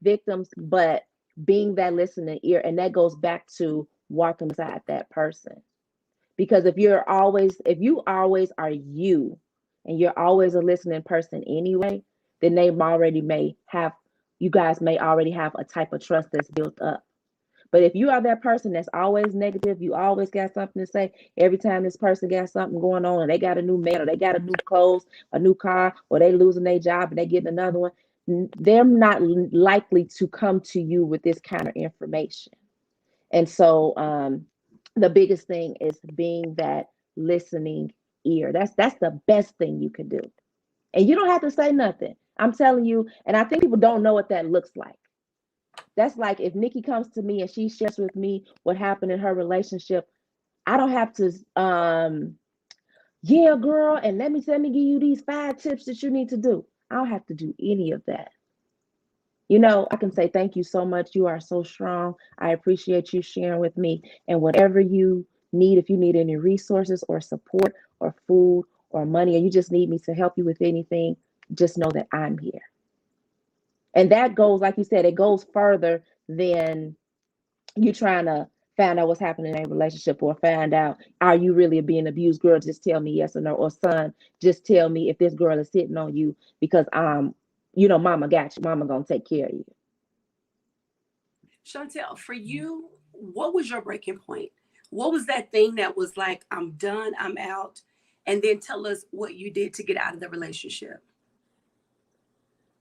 victims, but being that listening ear, and that goes back to walking beside that person. Because if you always are you, and you're always a listening person anyway, then you guys may already have a type of trust that's built up. But if you are that person that's always negative, you always got something to say. Every time this person got something going on, and they got a new man, or they got a new clothes, a new car, or they losing their job and they getting another one, they're not likely to come to you with this kind of information. And so the biggest thing is being that listening ear. That's the best thing you can do. And you don't have to say nothing. I'm telling you, and I think people don't know what that looks like. That's like if Nikki comes to me and she shares with me what happened in her relationship. I don't have to yeah, girl, and let me give you these 5 tips that you need to do. I don't have to do any of that. I can say thank you so much. You are so strong. I appreciate you sharing with me. And whatever you need, if you need any resources or support or food or money, or you just need me to help you with anything, just know that I'm here. And that goes, like you said, it goes further than you trying to find out what's happening in a relationship, or find out, are you really being abused? Girl, just tell me yes or no. Or son, just tell me if this girl is sitting on you, because mama got you. Mama gonna take care of you. Chantelle, for you, what was your breaking point? What was that thing that was like, I'm done, I'm out? And then tell us what you did to get out of the relationship.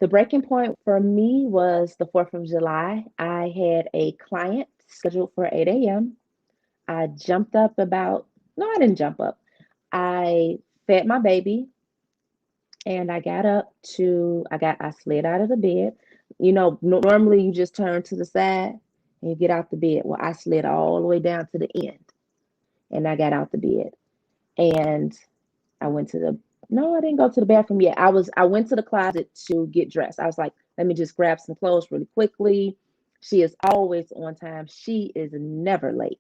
The breaking point for me was the 4th of July. I had a client scheduled for 8 a.m. I jumped up about, no, I didn't jump up. I fed my baby, and I slid out of the bed. Normally you just turn to the side and you get out the bed. Well, I slid all the way down to the end, and I got out the bed. And I went to the, no, I didn't go to the bathroom yet. I went to the closet to get dressed. I was like, let me just grab some clothes really quickly. She is always on time. She is never late.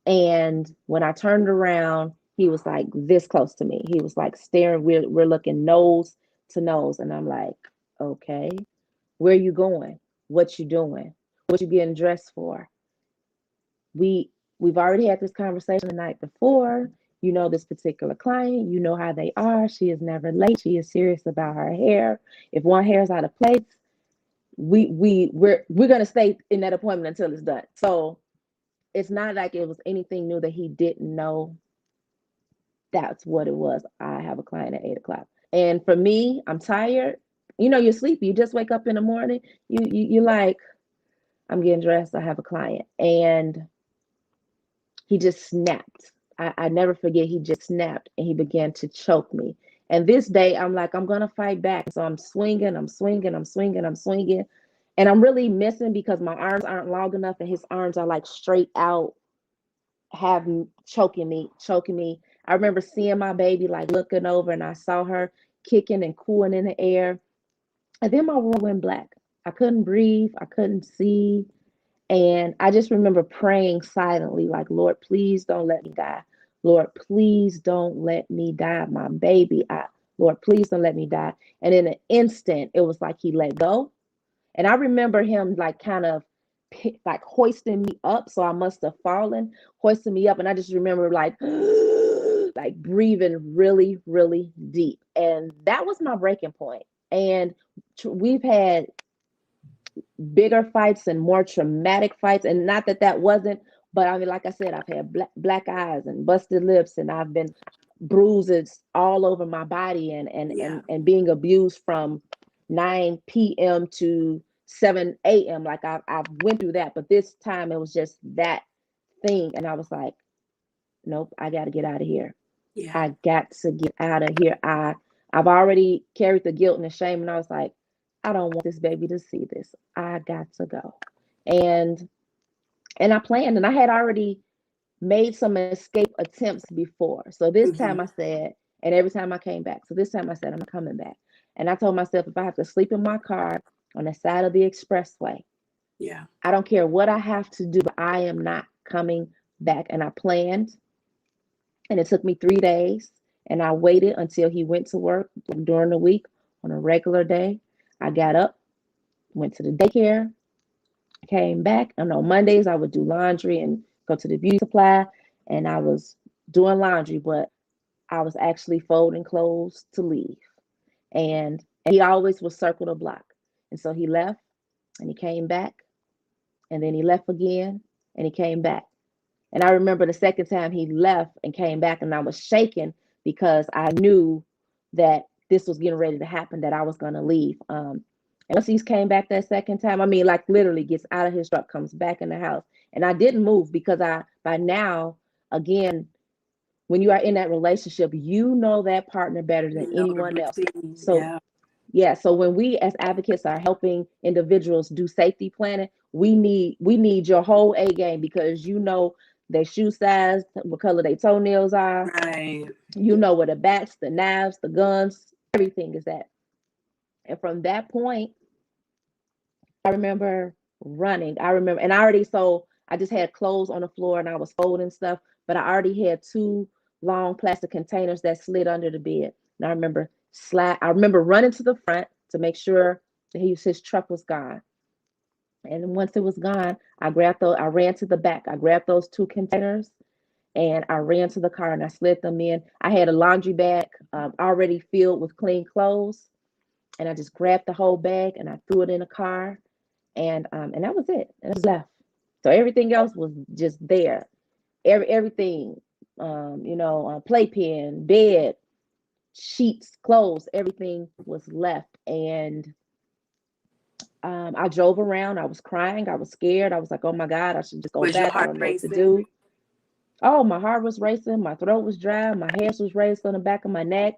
And when I turned around, he was like this close to me. He was like staring. We're looking nose to nose, and I'm like, okay, where you going? What you doing? What you getting dressed for? We've already had this conversation the night before. You know this particular client. You know how they are. She is never late. She is serious about her hair. If one hair is out of place, we're gonna stay in that appointment until it's done. So it's not like it was anything new that he didn't know. That's what it was. I have a client at 8 o'clock. And for me, I'm tired. You're sleepy. You just wake up in the morning. You're like, I'm getting dressed. I have a client. And he just snapped. I never forget. He just snapped and he began to choke me. And this day, I'm like, I'm going to fight back. So I'm swinging, I'm swinging, I'm swinging, I'm swinging. And I'm really missing because my arms aren't long enough and his arms are like straight out, choking me. I remember seeing my baby like looking over, and I saw her kicking and cooing in the air. And then my world went black. I couldn't breathe. I couldn't see. And I just remember praying silently, like, Lord, please don't let me die. Lord, please don't let me die. My baby, Lord, please don't let me die. And in an instant, it was like he let go. And I remember him like kind of like hoisting me up. So I must have fallen, hoisting me up. And I just remember like, like breathing really, really deep. And that was my breaking point. And we've had bigger fights and more traumatic fights. And not that that wasn't But I mean, like I said, I've had black eyes and busted lips, and I've been bruises all over my body, Yeah. and being abused from 9 p.m. to 7 a.m. Like I've went through that, but this time it was just that thing, and I was like, nope, I got to get out of here. Yeah. I got to get out of here. I've already carried the guilt and the shame, and I was like, I don't want this baby to see this. I got to go. And I planned, and I had already made some escape attempts before. So this time I Hmm. said, and every time I came back. So this time I said, I'm coming back. And I told myself, if I have to sleep in my car on the side of the expressway, Yeah. I don't care what I have to do, but I am not coming back. And I planned, and it took me 3 days. And I waited until he went to work during the week on a regular day. I got up, went to the daycare, came back. And on Mondays, I would do laundry and go to the beauty supply. And I was doing laundry, but I was actually folding clothes to leave. And he always would circle the block. And so he left and he came back. And then he left again and he came back. And I remember the second time he left and came back, and I was shaking because I knew that this was getting ready to happen, that I was going to leave. And once he came back that second time, I mean, like literally gets out of his truck, comes back in the house. And I didn't move because by now, again, when you are in that relationship, you know that partner better than You know the anyone else. routine. So, Yeah. yeah, so when we as advocates are helping individuals do safety planning, we need your whole A game, because you know their shoe size, what color their toenails are, Right. you know where the bats, the knives, the guns, everything is at. And from that point, I remember running. I remember, and I already, so I just had clothes on the floor and I was folding stuff, but I already had two long plastic containers that slid under the bed. And I remember running to the front to make sure that his truck was gone. And once it was gone, I ran to the back. I grabbed those two containers and I ran to the car and I slid them in. I had a laundry bag already filled with clean clothes, and I just grabbed the whole bag and I threw it in the car, and that was it. And I just left. So everything else was just there. Everything, playpen, bed, sheets, clothes, everything was left. And I drove around. I was crying. I was scared. I was like, oh my God, I should just go Was your back. I heart don't know what to racing? do. Oh, my heart was racing. My throat was dry. My hairs was raised on the back of my neck.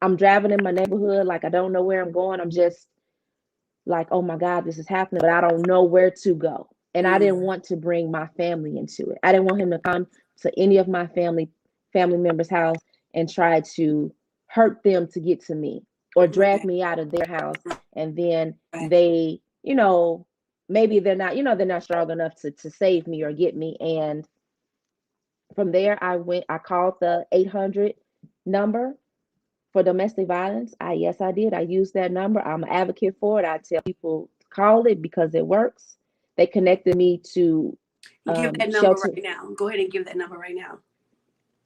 I'm driving in my neighborhood like I don't know where I'm going. I'm just like, oh my God, this is happening, but I don't know where to go. And I didn't Mm. want to bring my family into it. I didn't want him to come to any of my family members' house and try to hurt them to get to me or drag Right. me out of their house. And then Right. they, maybe they're not strong enough to save me or get me. And from there, I called the 800 number for domestic violence. Yes, I did. I used that number. I'm an advocate for it. I tell people call it because it works. They connected me to Give that number shelter. right now. Go ahead and give that number right now.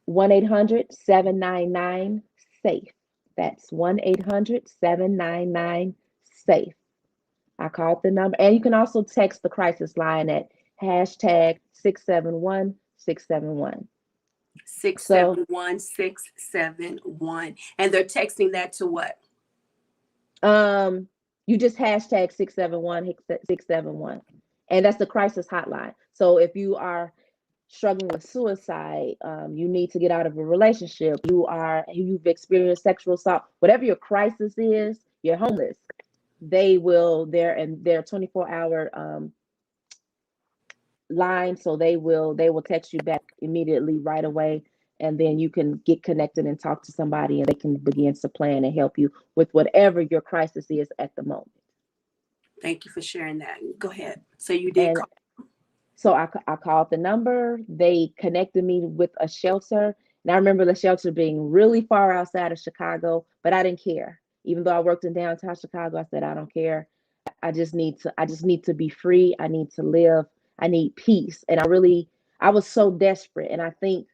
1-800-799-SAFE. That's 1-800-799-SAFE. I called the number. And you can also text the crisis line at hashtag 671-671. Six So seven one 671. And they're texting that to what? Um, you just hashtag 671-671. And that's the crisis hotline. So if you are struggling with suicide, you need to get out of a relationship, you've experienced sexual assault, whatever your crisis is, you're homeless. They're 24-hour line, so they will text you back immediately right away, and then you can get connected and talk to somebody, and they can begin to plan and help you with whatever your crisis is at the moment. Thank you for sharing that. Go ahead. So you did And call. so I called the number. They connected me with a shelter. And I remember the shelter being really far outside of Chicago, but I didn't care. Even though I worked in downtown Chicago, I said, I don't care. I just need to be free. I need to live. I need peace. And I was so desperate. And I think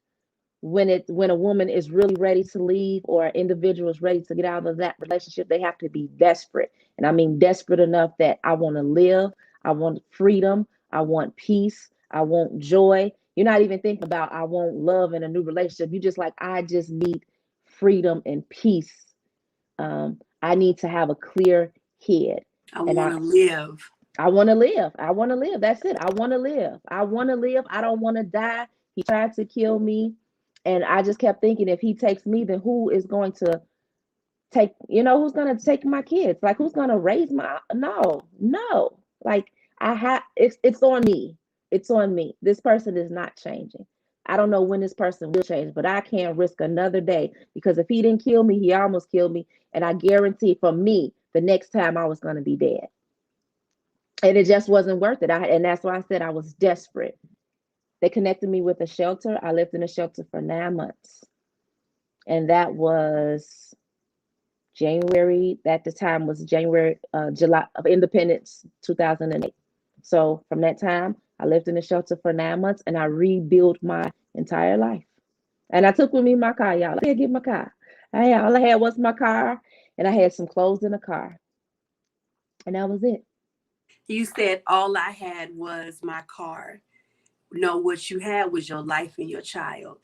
when a woman is really ready to leave, or an individual is ready to get out of that relationship, they have to be desperate. And I mean desperate enough that I want to live, I want freedom, I want peace, I want joy. You're not even thinking about I want love in a new relationship. You just like, I just need freedom and peace. I need to have a clear head. I And want to live. I want to live. I want to live. That's it. I want to live. I want to live. I don't want to die. He tried to kill me. And I just kept thinking, if he takes me, then who is going to take, who's going to take my kids? Like, who's going to raise my, no. Like, it's on me. It's on me. This person is not changing. I don't know when this person will change, but I can't risk another day, because if he didn't kill me, he almost killed me. And I guarantee for me, the next time I was going to be dead. And it just wasn't worth it. And that's why I said I was desperate. They connected me with a shelter. I lived in a shelter for 9 months. And that was January, at the time was July of Independence, 2008. So from that time, I lived in a shelter for 9 months, and I rebuilt my entire life. And I took with me my car, y'all. I didn't get my car. All I had was my car, and I had some clothes in the car. And that was it. You said all I had was my car. No, what you had was your life and your child.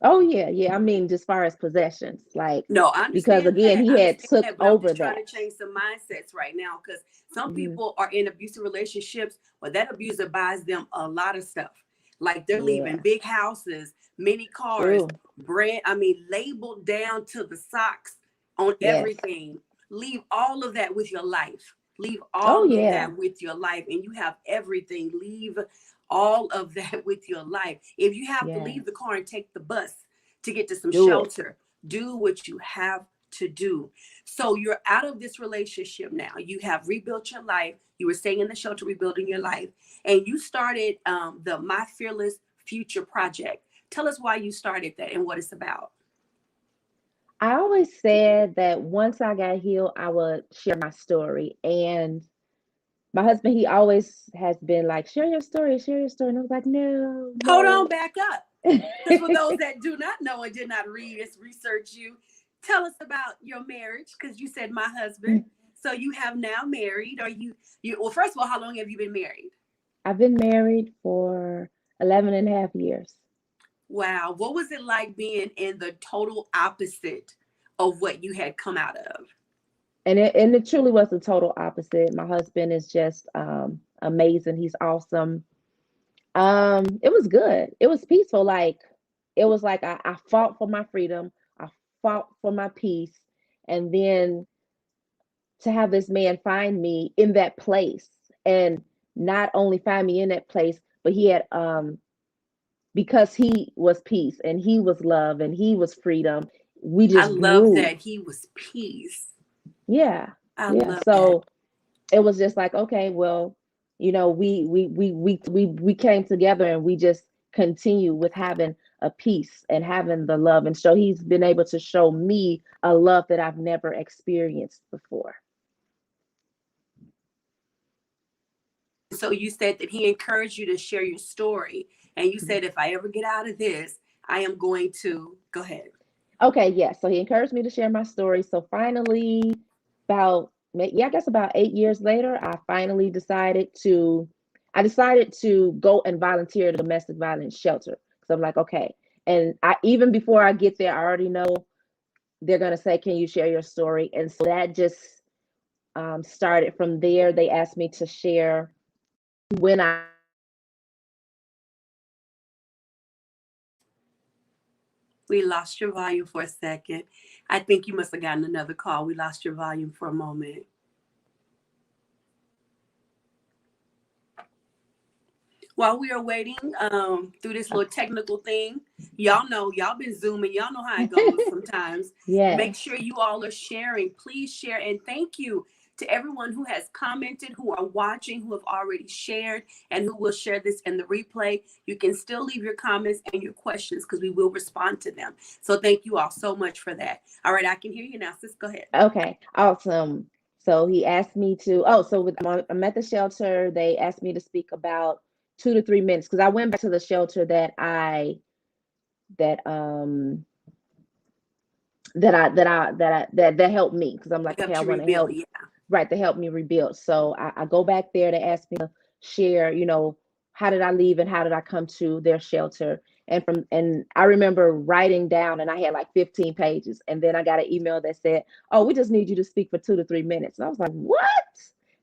Oh yeah. I mean, as far as possessions, like, No, I because understand again, that. he I had understand took that, but I'm over just trying that. to change some mindsets right now, because some Hmm. people are in abusive relationships where that abuser buys them a lot of stuff. Like they're leaving Yeah, big houses, many cars, true. labeled down to the socks on Yes. everything. Leave all of that with your life. Leave Oh all of yeah. that with your life, and you have everything. Leave all of that with your life. If you have to Yes. leave the car and take the bus to get to some Do it. shelter, do what you have to do. So you're out of this relationship now. You have rebuilt your life. You were staying in the shelter, rebuilding your life, and you started the My Fearless Future Project. Tell us why you started that and what it's about. I always said that once I got healed, I would share my story. And my husband, he always has been like, share your story, share your story. And I was like, no, Hold on, no. back up. Because for those that do not know and did not research you, tell us about your marriage, because you said my husband. So you have now married. Are you well, first of all, how long have you been married? I've been married for 11 and a half years. Wow. What was it like being in the total opposite of what you had come out of? And it truly was the total opposite. My husband is just amazing. He's awesome. It was good. It was peaceful. Like, it was like I fought for my freedom. I fought for my peace. And then to have this man find me in that place, and not only find me in that place, but he had because he was peace and he was love and he was freedom, we I just love grew. that he was peace. Yeah. I Yeah. love that. So it was just like, okay, well, we came together, and we just continue with having a peace and having the love. And so he's been able to show me a love that I've never experienced before. So you said that he encouraged you to share your story. And you said, if I ever get out of this, I am going to go ahead. Okay, yes. So he encouraged me to share my story. So finally, I guess about 8 years later, I decided to go and volunteer at a domestic violence shelter. So I'm like, okay. And even before I get there, I already know they're gonna say, "Can you share your story?" And so that just started from there. They asked me to share when I We lost your volume for a second. I think you must have gotten another call. We lost your volume for a moment. While we are waiting through this little technical thing, y'all know, y'all been Zooming. Y'all know how it goes sometimes. Make yes. sure you all are sharing. Please share. And thank you to everyone who has commented, who are watching, who have already shared, and who will share this in the replay. You can still leave your comments and your questions, because we will respond to them. So thank you all so much for that. All right, I can hear you now. Sis, go ahead. Okay, awesome. So he asked me to, I'm at the shelter. They asked me to speak about 2 to 3 minutes, because I went back to the shelter that that helped me, because I'm like, okay, I Helped you want to rebuild. help, right, to help me rebuild. So I go back there. They asked me to share, how did I leave and how did I come to their shelter? And I remember writing down, and I had like 15 pages. And then I got an email that said, oh, we just need you to speak for 2 to 3 minutes. And I was like, what?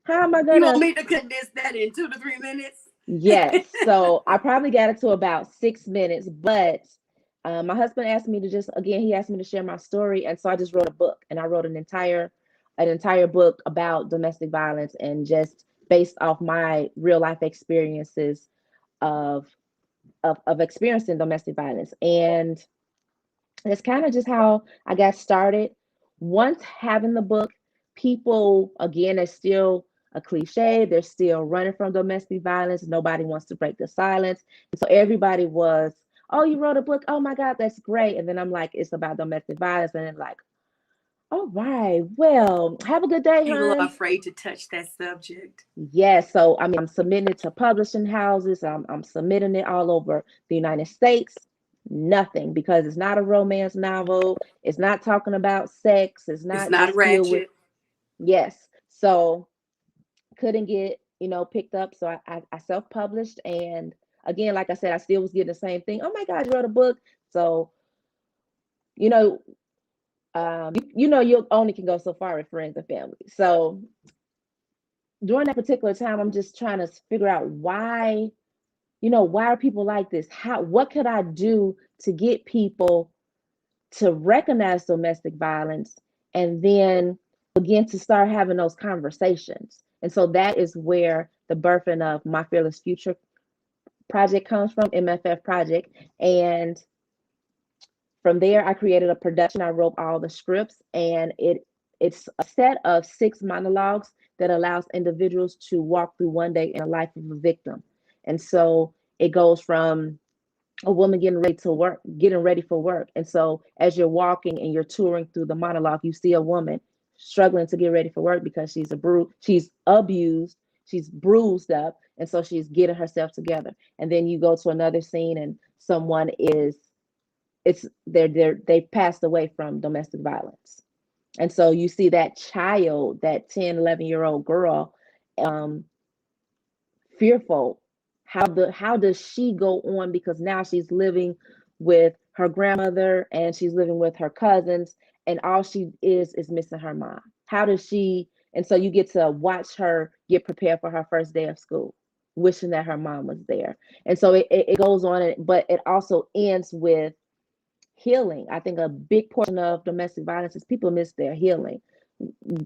How am I You want gonna? me to condense that in 2 to 3 minutes? Yes. So I probably got it to about 6 minutes, but my husband asked me to he asked me to share my story. And so I just wrote a book, and I wrote an entire book about domestic violence, and just based off my real life experiences of of experiencing domestic violence. And that's kind of just how I got started. Once having the book, people, again, it's still a cliche. They're still running from domestic violence. Nobody wants to break the silence. And so everybody was, oh, you wrote a book. Oh my God, that's great. And then I'm like, it's about domestic violence. And then like, all right, well, have a good day, People are hon. afraid to touch that subject. Yes, so I mean, I'm submitting it to publishing houses. I'm submitting it all over the United States. Nothing, because it's not a romance novel. It's not talking about sex. It's It's not not just filled with, ratchet. yes. So couldn't get, picked up. So I self-published. And again, like I said, I still was getting the same thing. Oh my God, you wrote a book. So, you know, you only can go so far with friends and family. So during that particular time, I'm just trying to figure out why are people like this? What could I do to get people to recognize domestic violence and then begin to start having those conversations? And so that is where the birthing of My Fearless Future project comes from, MFF project. And from there, I created a production. I wrote all the scripts, and it's a set of 6 monologues that allows individuals to walk through one day in the life of a victim. And so it goes from a woman getting ready for work. And so as you're walking and you're touring through the monologue, you see a woman struggling to get ready for work because she's abused, she's bruised up, and so she's getting herself together. And then you go to another scene, and someone they passed away from domestic violence. And so you see that child, that 10, 11-year-old girl, um, fearful. How does she go on, because now she's living with her grandmother and she's living with her cousins, and all she is missing her mom. How does she? And so you get to watch her get prepared for her first day of school, wishing that her mom was there. And so it goes on, but it also ends with healing. I think a big portion of domestic violence is people miss their healing.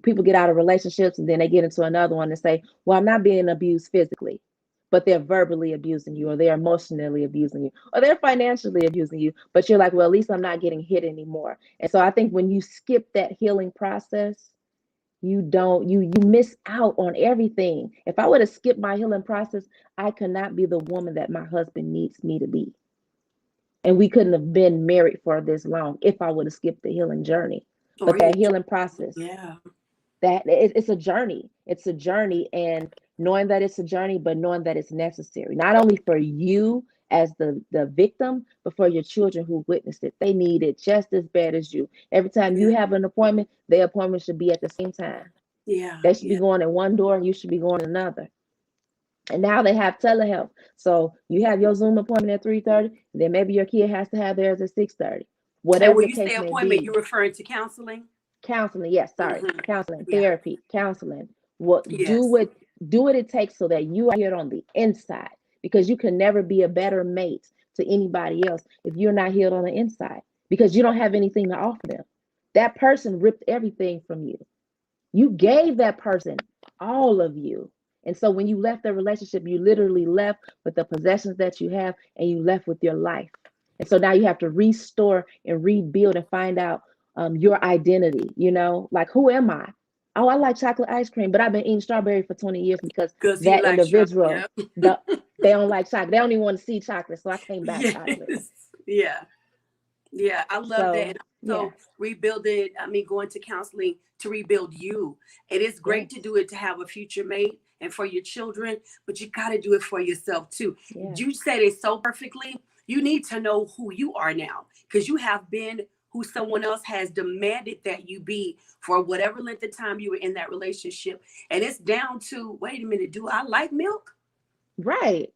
People get out of relationships and then they get into another one and say, well, I'm not being abused physically, but they're verbally abusing you, or they're emotionally abusing you, or they're financially abusing you. But you're like, well, at least I'm not getting hit anymore. And so I think when you skip that healing process, you miss out on everything. If I would have skipped my healing process, I could not be the woman that my husband needs me to be. And we couldn't have been married for this long if I would have skipped the healing journey. Or But your that healing process, yeah. it's a journey. It's a journey, and knowing that it's a journey, but knowing that it's necessary, not only for you as the victim, but for your children who witnessed it. They need it just as bad as you. Every time you Yeah. have an appointment, their appointment should be at the same time. Yeah. They should be Yeah. going in one door, and you should be going in another. And now they have telehealth. So you have your Zoom appointment at 3:30, then maybe your kid has to have theirs at 6:30. And Whatever when the you say case may appointment, you're be. referring to counseling? Counseling, yes, sorry. Mm-hmm. Counseling, Yeah. therapy, counseling. What Yes. do what it takes so that you are here on the inside, because you can never be a better mate to anybody else if you're not healed on the inside, because you don't have anything to offer them. That person ripped everything from you. You gave that person all of you. And so when you left the relationship, you literally left with the possessions that you have, and you left with your life. And so now you have to restore and rebuild and find out your identity, like, who am I? Oh, I like chocolate ice cream, but I've been eating strawberry for 20 years because Because you that like chocolate. individual, Yep. they don't like chocolate. They don't even want to see chocolate. So I can't buy chocolate. Yes. Yeah. Yeah, I love that. So And yeah, also rebuilding, going to counseling to rebuild you. It is great to yes, do it to have a future mate and for your children, but you got to do it for yourself too. yeah, You said it so perfectly. You need to know who you are now, because you have been who someone else has demanded that you be for whatever length of time you were in that relationship. And it's down to, wait a minute, do I like milk? right.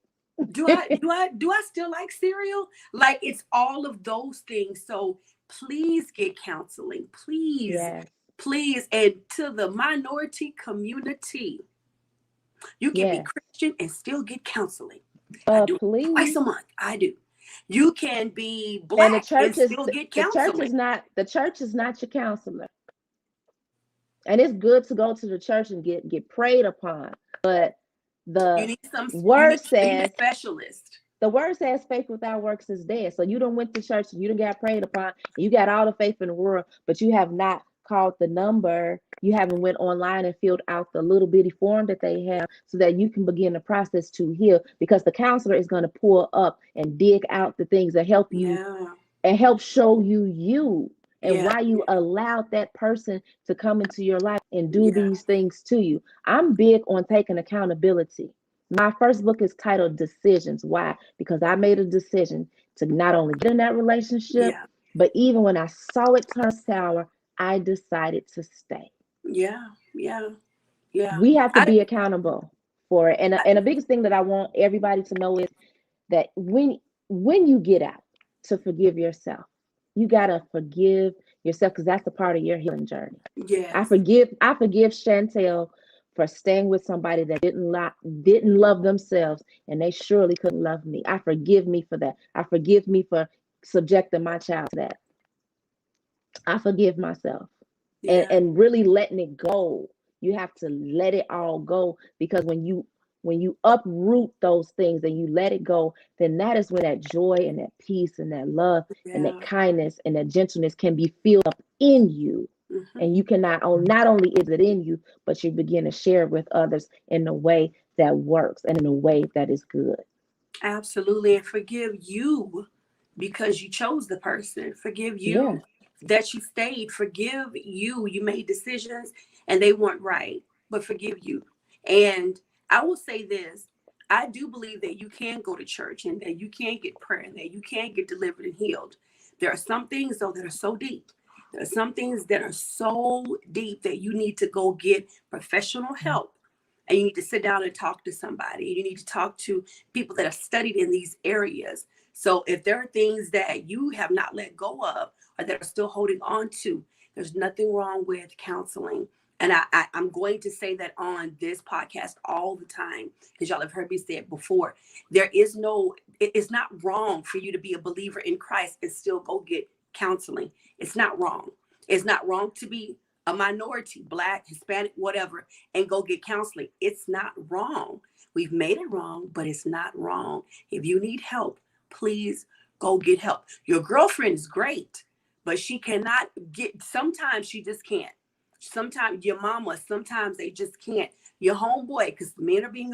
Do I still like cereal? Like, it's all of those things. So please get counseling. Please, Yes, please. And to the minority community, you can be yes. Christian and still get counseling. I do it twice Please. a month. I do. You can be And the black and church is still get the church is counseling. not the church is not your counselor. And it's good to go to the church and get prayed upon. But You the need some. word You need a says specialist. the word says faith without works is dead. So you don't went to church, you don't got prayed upon, and you got all the faith in the world, but you have not called the number. You haven't went online and filled out the little bitty form that they have so that you can begin the process to heal. Because the counselor is going to pull up and dig out the things that help you Yeah. and help show you and Yeah. why you allowed that person to come into your life and do Yeah. these things to you. I'm big on taking accountability. My first book is titled Decisions. Why? Because I made a decision to not only get in that relationship, Yeah. but even when I saw it turn sour, I decided to stay. Yeah. Yeah. Yeah. We have to I, be accountable for it. I And the biggest thing that I want everybody to know is that when you get out to forgive yourself, you gotta forgive yourself because that's a part of your healing journey. yes. I forgive Chantelle for staying with somebody that didn't love themselves, and they surely couldn't love me. I forgive me for that. I forgive me for subjecting my child to that. I forgive myself, Yeah. and really letting it go. You have to let it all go, because when you uproot those things and you let it go, then that is when that joy and that peace and that love and that Yeah. kindness and that gentleness can be filled up in you. Hmm. And you can not only is it in you, but you begin to share it with others in a way that works and in a way that is good. Absolutely. And forgive you because you chose the person. Forgive Yeah, you that you stayed. Forgive you. You made decisions and they weren't right, but forgive you. And I will say this, I do believe that you can go to church and that you can get prayer and that you can get delivered and healed. There are some things, though, that are so deep. There are some things that are so deep that you need to go get professional help. And you need to sit down and talk to somebody. You need to talk to people that have studied in these areas. So if there are things that you have not let go of or that are still holding on to, there's nothing wrong with counseling. And I'm going to say that on this podcast all the time, because y'all have heard me say it before. It's not wrong for you to be a believer in Christ and still go get counseling. It's not wrong. It's not wrong to be a minority, Black, Hispanic, whatever, and go get counseling. It's not wrong. We've made it wrong, but it's not wrong. If you need help, please go get help. Your girlfriend is great, but she cannot sometimes she just can't. Sometimes your mama, sometimes they just can't. Your homeboy, because men are being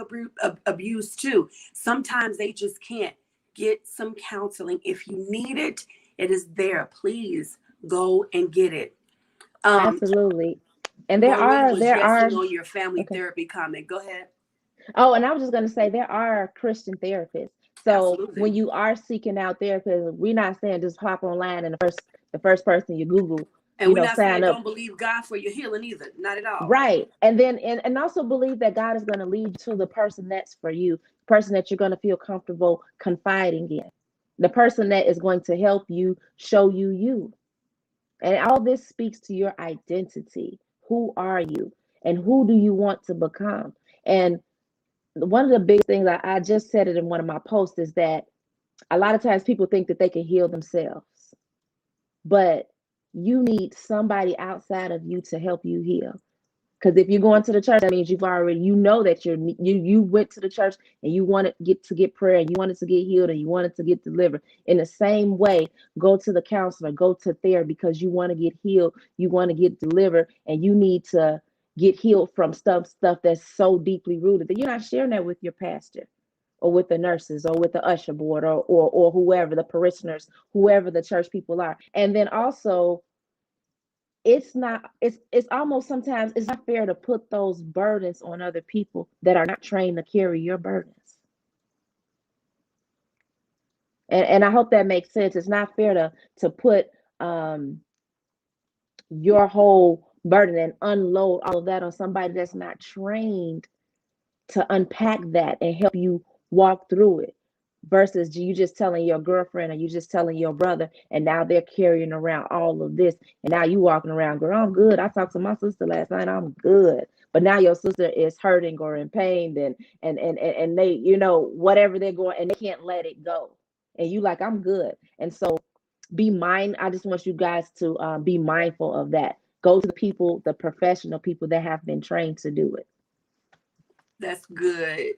abused too. Sometimes they just can't. Get some counseling. If you need it, it is there. Please go and get it. Um, absolutely. And Marie was there are resting on your family okay. therapy comment. Go ahead. Oh, and I was just going to say there are Christian therapists. So Absolutely. when you are seeking out therapy, we're not saying just hop online and the first person you Google, And we're not sign saying up. don't believe God for your healing either. Not at all. Right. And then and also believe that God is going to lead to the person that's for you, the person that you're going to feel comfortable confiding in, the person that is going to help you, show you you. And all this speaks to your identity. Who are you? And who do you want to become? And one of the big things I just said it in one of my posts is that a lot of times people think that they can heal themselves, but you need somebody outside of you to help you heal. Because if you're going to the church, that means you know that you went to the church and you wanted to get prayer, and you wanted to get healed, and you wanted to get delivered. In the same way, go to the counselor, go to therapy, because you want to get healed, you want to get delivered, and you need to get healed from stuff that's so deeply rooted that you're not sharing that with your pastor or with the nurses or with the usher board or whoever, the parishioners, whoever the church people are. And then also, it's almost sometimes it's not fair to put those burdens on other people that are not trained to carry your burdens. And I hope that makes sense. It's not fair to put um your whole burden and unload all of that on somebody that's not trained to unpack that and help you walk through it versus you just telling your girlfriend or you just telling your brother, and now they're carrying around all of this, and now you walking around, girl, I'm good. I talked to my sister last night, I'm good. But now your sister is hurting or in pain, and they, whatever they're going, and they can't let it go. And you like, I'm good. And so I just want you guys to be mindful of that. Go to the people, the professional people that have been trained to do it. That's good.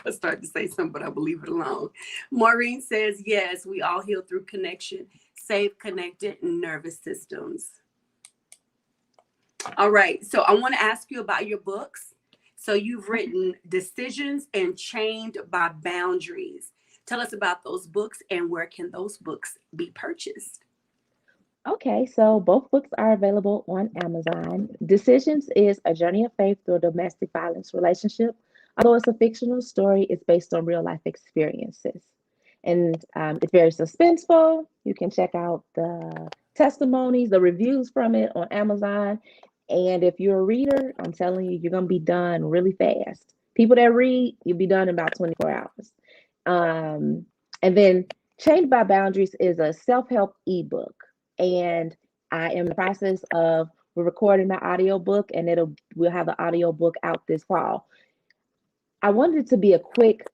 I started to say something, but I'll leave it alone. Maureen says, yes, we all heal through connection, safe, connected nervous systems. All right. So I want to ask you about your books. So you've written Decisions and Chained by Boundaries. Tell us about those books and where can those books be purchased? Okay, so both books are available on Amazon. Decisions is a journey of faith through a domestic violence relationship. Although it's a fictional story, it's based on real life experiences. And it's very suspenseful. You can check out the testimonies, the reviews from it on Amazon. And if you're a reader, I'm telling you, you're going to be done really fast. People that read, you'll be done in about 24 hours. And then Chained by Boundaries is a self-help ebook. And I am in the process of we're recording the audio book, and we'll have the audio book out this fall. I wanted it to be a quick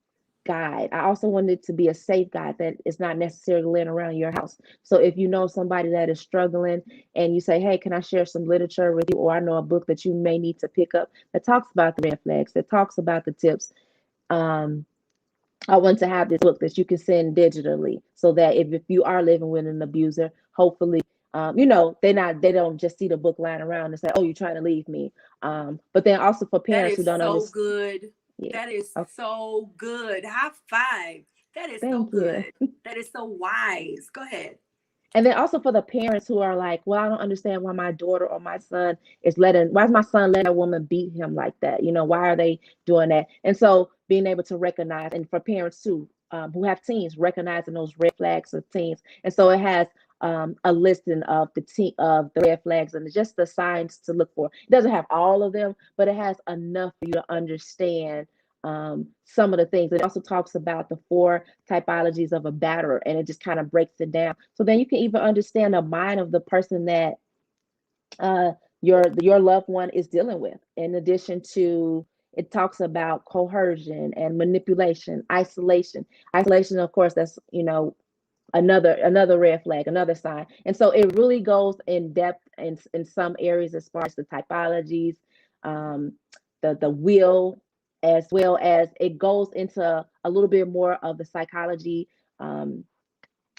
guide. I also wanted it to be a safe guide that is not necessarily laying around your house. So if you know somebody that is struggling and you say, hey, can I share some literature with you? Or I know a book that you may need to pick up that talks about the red flags, that talks about the tips. I want to have this book that you can send digitally so that if you are living with an abuser, hopefully, they don't just see the book lying around and say, oh, you're trying to leave me. But then also for That parents who is don't so understand. good. Yeah. That is Okay. so good. High five. That is so Thank you. good. That is so wise. Go ahead. And then also for the parents who are like, well, I don't understand why my daughter or my son why is my son letting a woman beat him like that? Why are they doing that? And so being able to recognize, and for parents too, who have teens, recognizing those red flags of teens. And so it has a listing of of the red flags and just the signs to look for. It doesn't have all of them, but it has enough for you to understand some of the things. It also talks about the 4 typologies of a batterer, and it just kind of breaks it down. So then you can even understand the mind of the person that your loved one is dealing with. In addition to, it talks about coercion and manipulation, isolation. Isolation, of course, that's another red flag, another sign. And so it really goes in depth in some areas as far as the typologies, the will, as well as it goes into a little bit more of the psychology,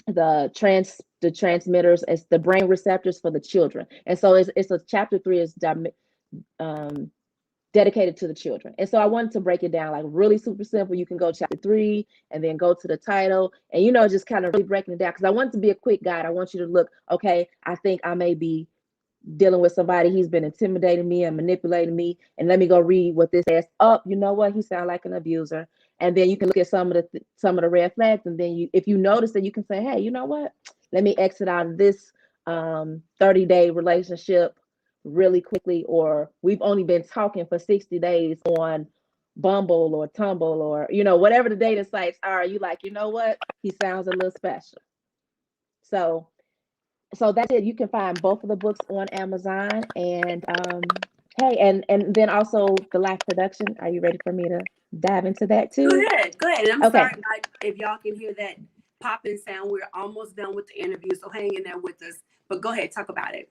the transmitters, as the brain receptors for the children. And so it's a chapter 3 is um, dedicated to the children. And so I wanted to break it down like really super simple. You can go chapter 3 and then go to the title, and just kind of really breaking it down, because I want it to be a quick guide. I want you to look, okay, I think I may be dealing with somebody, he's been intimidating me and manipulating me, and let me go read what this says. Oh, you know what, he sounds like an abuser. And then you can look at some of the red flags, and then if you notice that, you can say, hey, you know what, let me exit out of this 30-day relationship really quickly, or we've only been talking for 60 days on Bumble or Tumble, or whatever the dating sites are. You like, you know what, he sounds a little special. So that's it. You can find both of the books on Amazon. And hey, and then also the live production. Are you ready for me to dive into that Go too? ahead. Go ahead. I'm Okay. sorry if y'all can hear that popping sound. We're almost done with the interview, so hang in there with us. But go ahead, talk about it.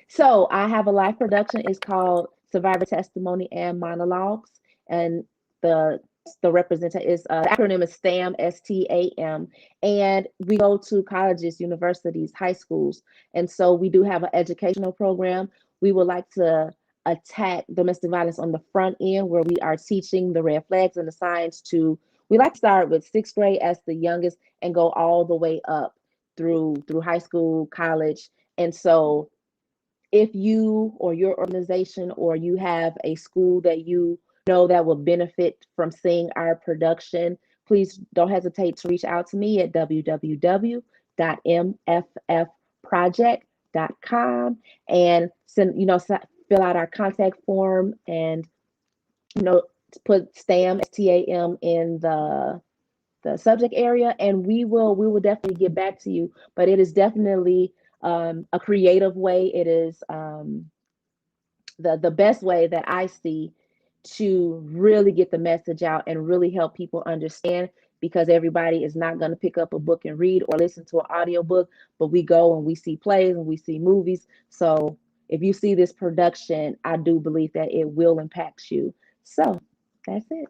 So I have a live production. It's called Survivor Testimony and Monologues, and the representative is the acronym is STAM, STAM, and we go to colleges, universities, high schools, and so we do have an educational program. We would like to attack domestic violence on the front end, where we are teaching the red flags and the signs to. We like to start with 6th grade as the youngest and go all the way up through high school, college, and so if you or your organization or you have a school that you know that will benefit from seeing our production, please don't hesitate to reach out to me at www.mffproject.com and fill out our contact form and put STAM in the subject area, and we will definitely get back to you. But it is definitely a creative way. It is the best way that I see to really get the message out and really help people understand, because everybody is not going to pick up a book and read or listen to an audiobook, but we go and we see plays and we see movies. So if you see this production, I do believe that it will impact you. So that's it.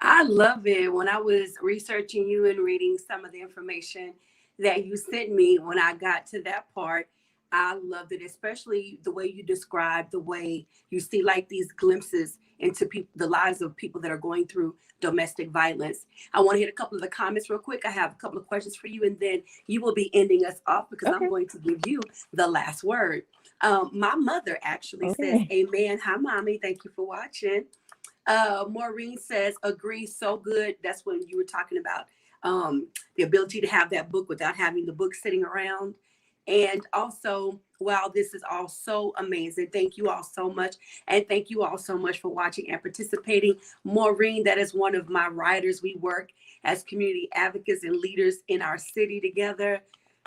I love it. When I was researching you and reading some of the information that you sent me, when I got to that part, I loved it, especially the way you described the way you see like these glimpses into the lives of people that are going through domestic violence. I want to hit a couple of the comments real quick. I have a couple of questions for you, and then you will be ending us off because I'm Okay. going to give you the last word. My mother actually says, Okay. Amen. Hi, mommy. Thank you for watching. Maureen says, agree, so good. That's when you were talking about the ability to have that book without having the book sitting around. And also, wow, this is all so amazing. Thank you all so much. And thank you all so much for watching and participating. Maureen, that is one of my writers. We work as community advocates and leaders in our city together.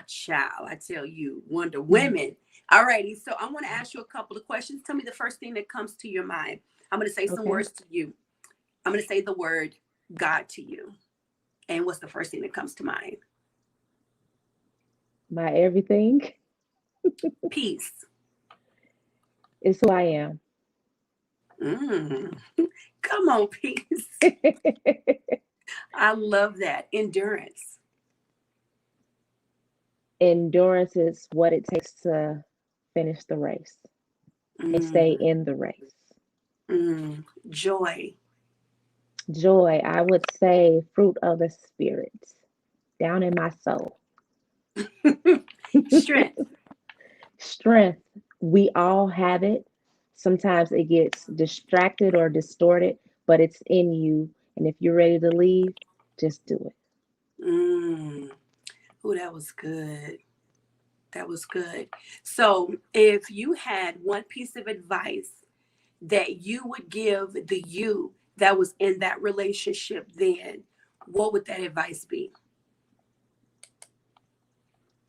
Child, I tell you, Wonder Women. All righty. So I want to ask you a couple of questions. Tell me the first thing that comes to your mind. I'm going to say some Okay. words to you. I'm going to say the word God to you. And what's the first thing that comes to mind? My everything Peace. is who I am. Mm. Come on, peace. I love that. Endurance. Endurance is what it takes to finish the race and stay Mm. in the race. Mm. Joy. Joy, I would say fruit of the spirit down in my soul. Strength. Strength, we all have it. Sometimes it gets distracted or distorted, but it's in you. And if you're ready to leave, just do it. Mm. Oh, that was good. That was good. So, if you had one piece of advice that you would give the you that was in that relationship then, what would that advice be?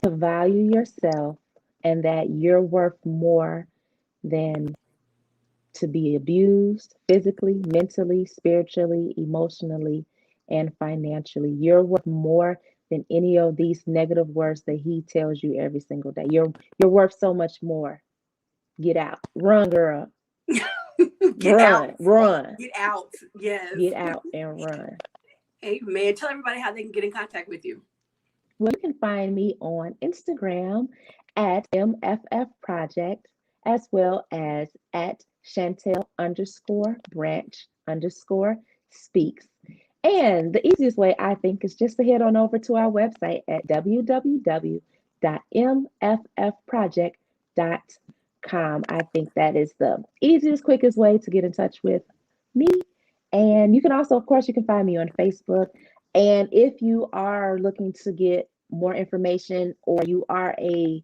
To value yourself and that you're worth more than to be abused physically, mentally, spiritually, emotionally, and financially. You're worth more than any of these negative words that he tells you every single day. You're worth so much more. Get out. Run, girl. Get out. Run. Run. Get out. Yes. Get out and run. Amen. Tell everybody how they can get in contact with you. Well, you can find me on Instagram at MFF Project, as well as at Chantelle_Branch_speaks. And the easiest way, I think, is just to head on over to our website at www.mffproject.com. I think that is the easiest, quickest way to get in touch with me. And you can also, of course, you can find me on Facebook. And if you are looking to get more information or you are a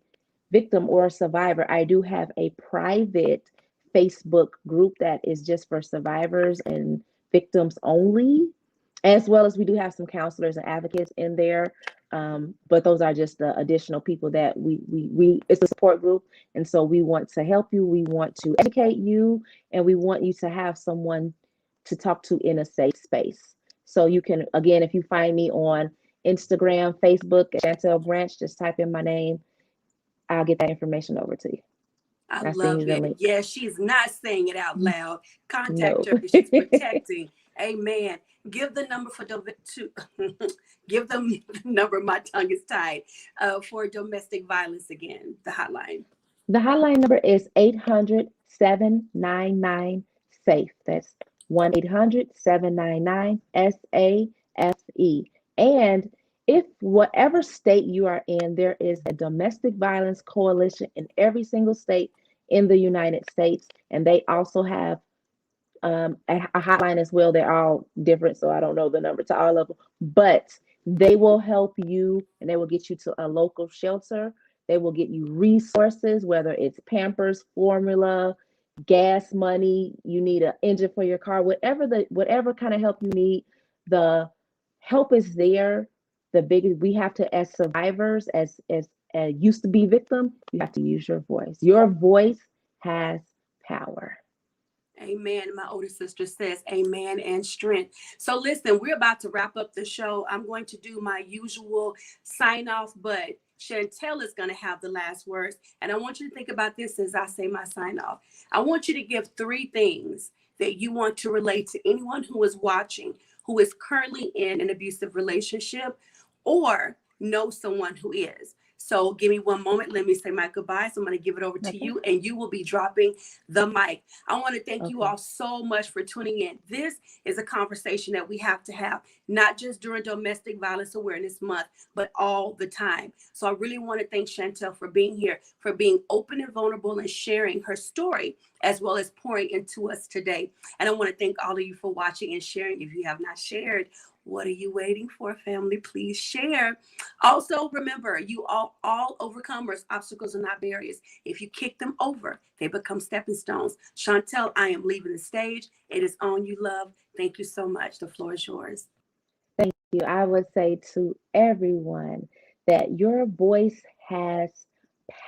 victim or a survivor, I do have a private Facebook group that is just for survivors and victims only, as well as we do have some counselors and advocates in there. But those are just the additional people that we it's a support group, and so we want to help you, we want to educate you, and we want you to have someone to talk to in a safe space. So you can, again, if you find me on Instagram, Facebook, Chantelle Branch, just type in my name. I'll get that information over to you. I I'll send you love the it. link. Yes, she's not saying it out loud. No. Contact her. She's protecting. Amen. Give the number for to give them the number. My tongue is tied. For domestic violence again. The hotline. The hotline number is 800-799 SAFE. That's 1-800-799-SAFE. And if whatever state you are in, there is a domestic violence coalition in every single state in the United States, and they also have a hotline as well. They're all different, so I don't know the number to all of them, but they will help you and they will get you to a local shelter. They will get you resources, whether it's Pampers, formula, gas money, you need an engine for your car, whatever kind of help you need, the help is there. The biggest we have to, as survivors, as used to be victim, you have to use your voice. Your voice has power. Amen. My older sister says amen and strength. So listen, we're about to wrap up the show. I'm going to do my usual sign off, but Chantelle is going to have the last words. And I want you to think about this as I say my sign off. I want you to give 3 things that you want to relate to anyone who is watching, who is currently in an abusive relationship or know someone who is. So give me one moment. Let me say my goodbyes. I'm going to give it over to you, and you will be dropping the mic. I want to thank you all so much for tuning in. This is a conversation that we have to have, not just during Domestic Violence Awareness Month, but all the time. So I really want to thank Chantelle for being here, for being open and vulnerable and sharing her story, as well as pouring into us today. And I want to thank all of you for watching and sharing. If you have not shared, what are you waiting for, family? Please share. Also, remember, you all overcomers. Obstacles are not barriers. If you kick them over, they become stepping stones. Chantelle, I am leaving the stage. It is on you, love. Thank you so much. The floor is yours. Thank you. I would say to everyone that your voice has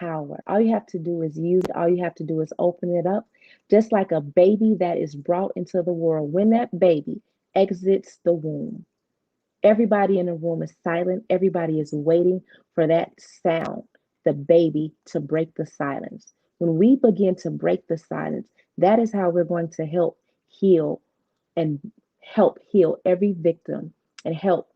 power. All you have to do is use it. All you have to do is open it up. Just like a baby that is brought into the world. When that baby exits the womb, everybody in the room is silent. Everybody is waiting for that sound, the baby, to break the silence. When we begin to break the silence, that is how we're going to help heal every victim and help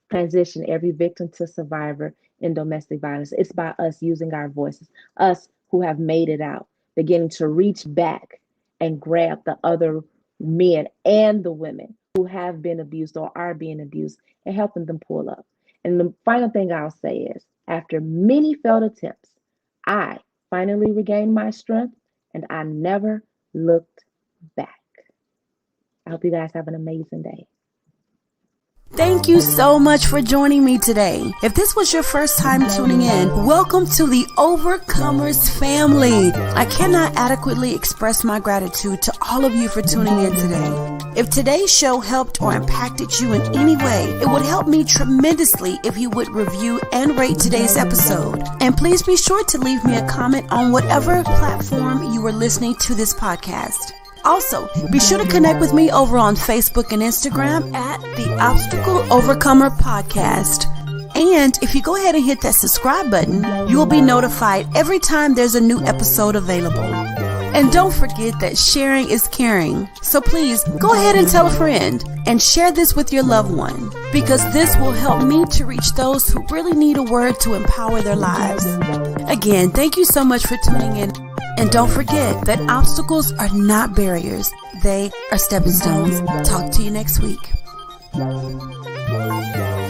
transition every victim to survivor in domestic violence. It's by us using our voices, us who have made it out, beginning to reach back and grab the other men and the women who have been abused or are being abused and helping them pull up. And the final thing I'll say is, after many failed attempts, I finally regained my strength and I never looked back. I hope you guys have an amazing day. Thank you so much for joining me today. If this was your first time tuning in, welcome to the Overcomers family. I cannot adequately express my gratitude to all of you for tuning in today. If today's show helped or impacted you in any way, it would help me tremendously if you would review and rate today's episode. And please be sure to leave me a comment on whatever platform you are listening to this podcast. Also, be sure to connect with me over on Facebook and Instagram at the Obstacle Overcomer Podcast. And if you go ahead and hit that subscribe button, you will be notified every time there's a new episode available. And don't forget that sharing is caring. So please go ahead and tell a friend and share this with your loved one, because this will help me to reach those who really need a word to empower their lives. Again, thank you so much for tuning in. And don't forget that obstacles are not barriers. They are stepping stones. Talk to you next week.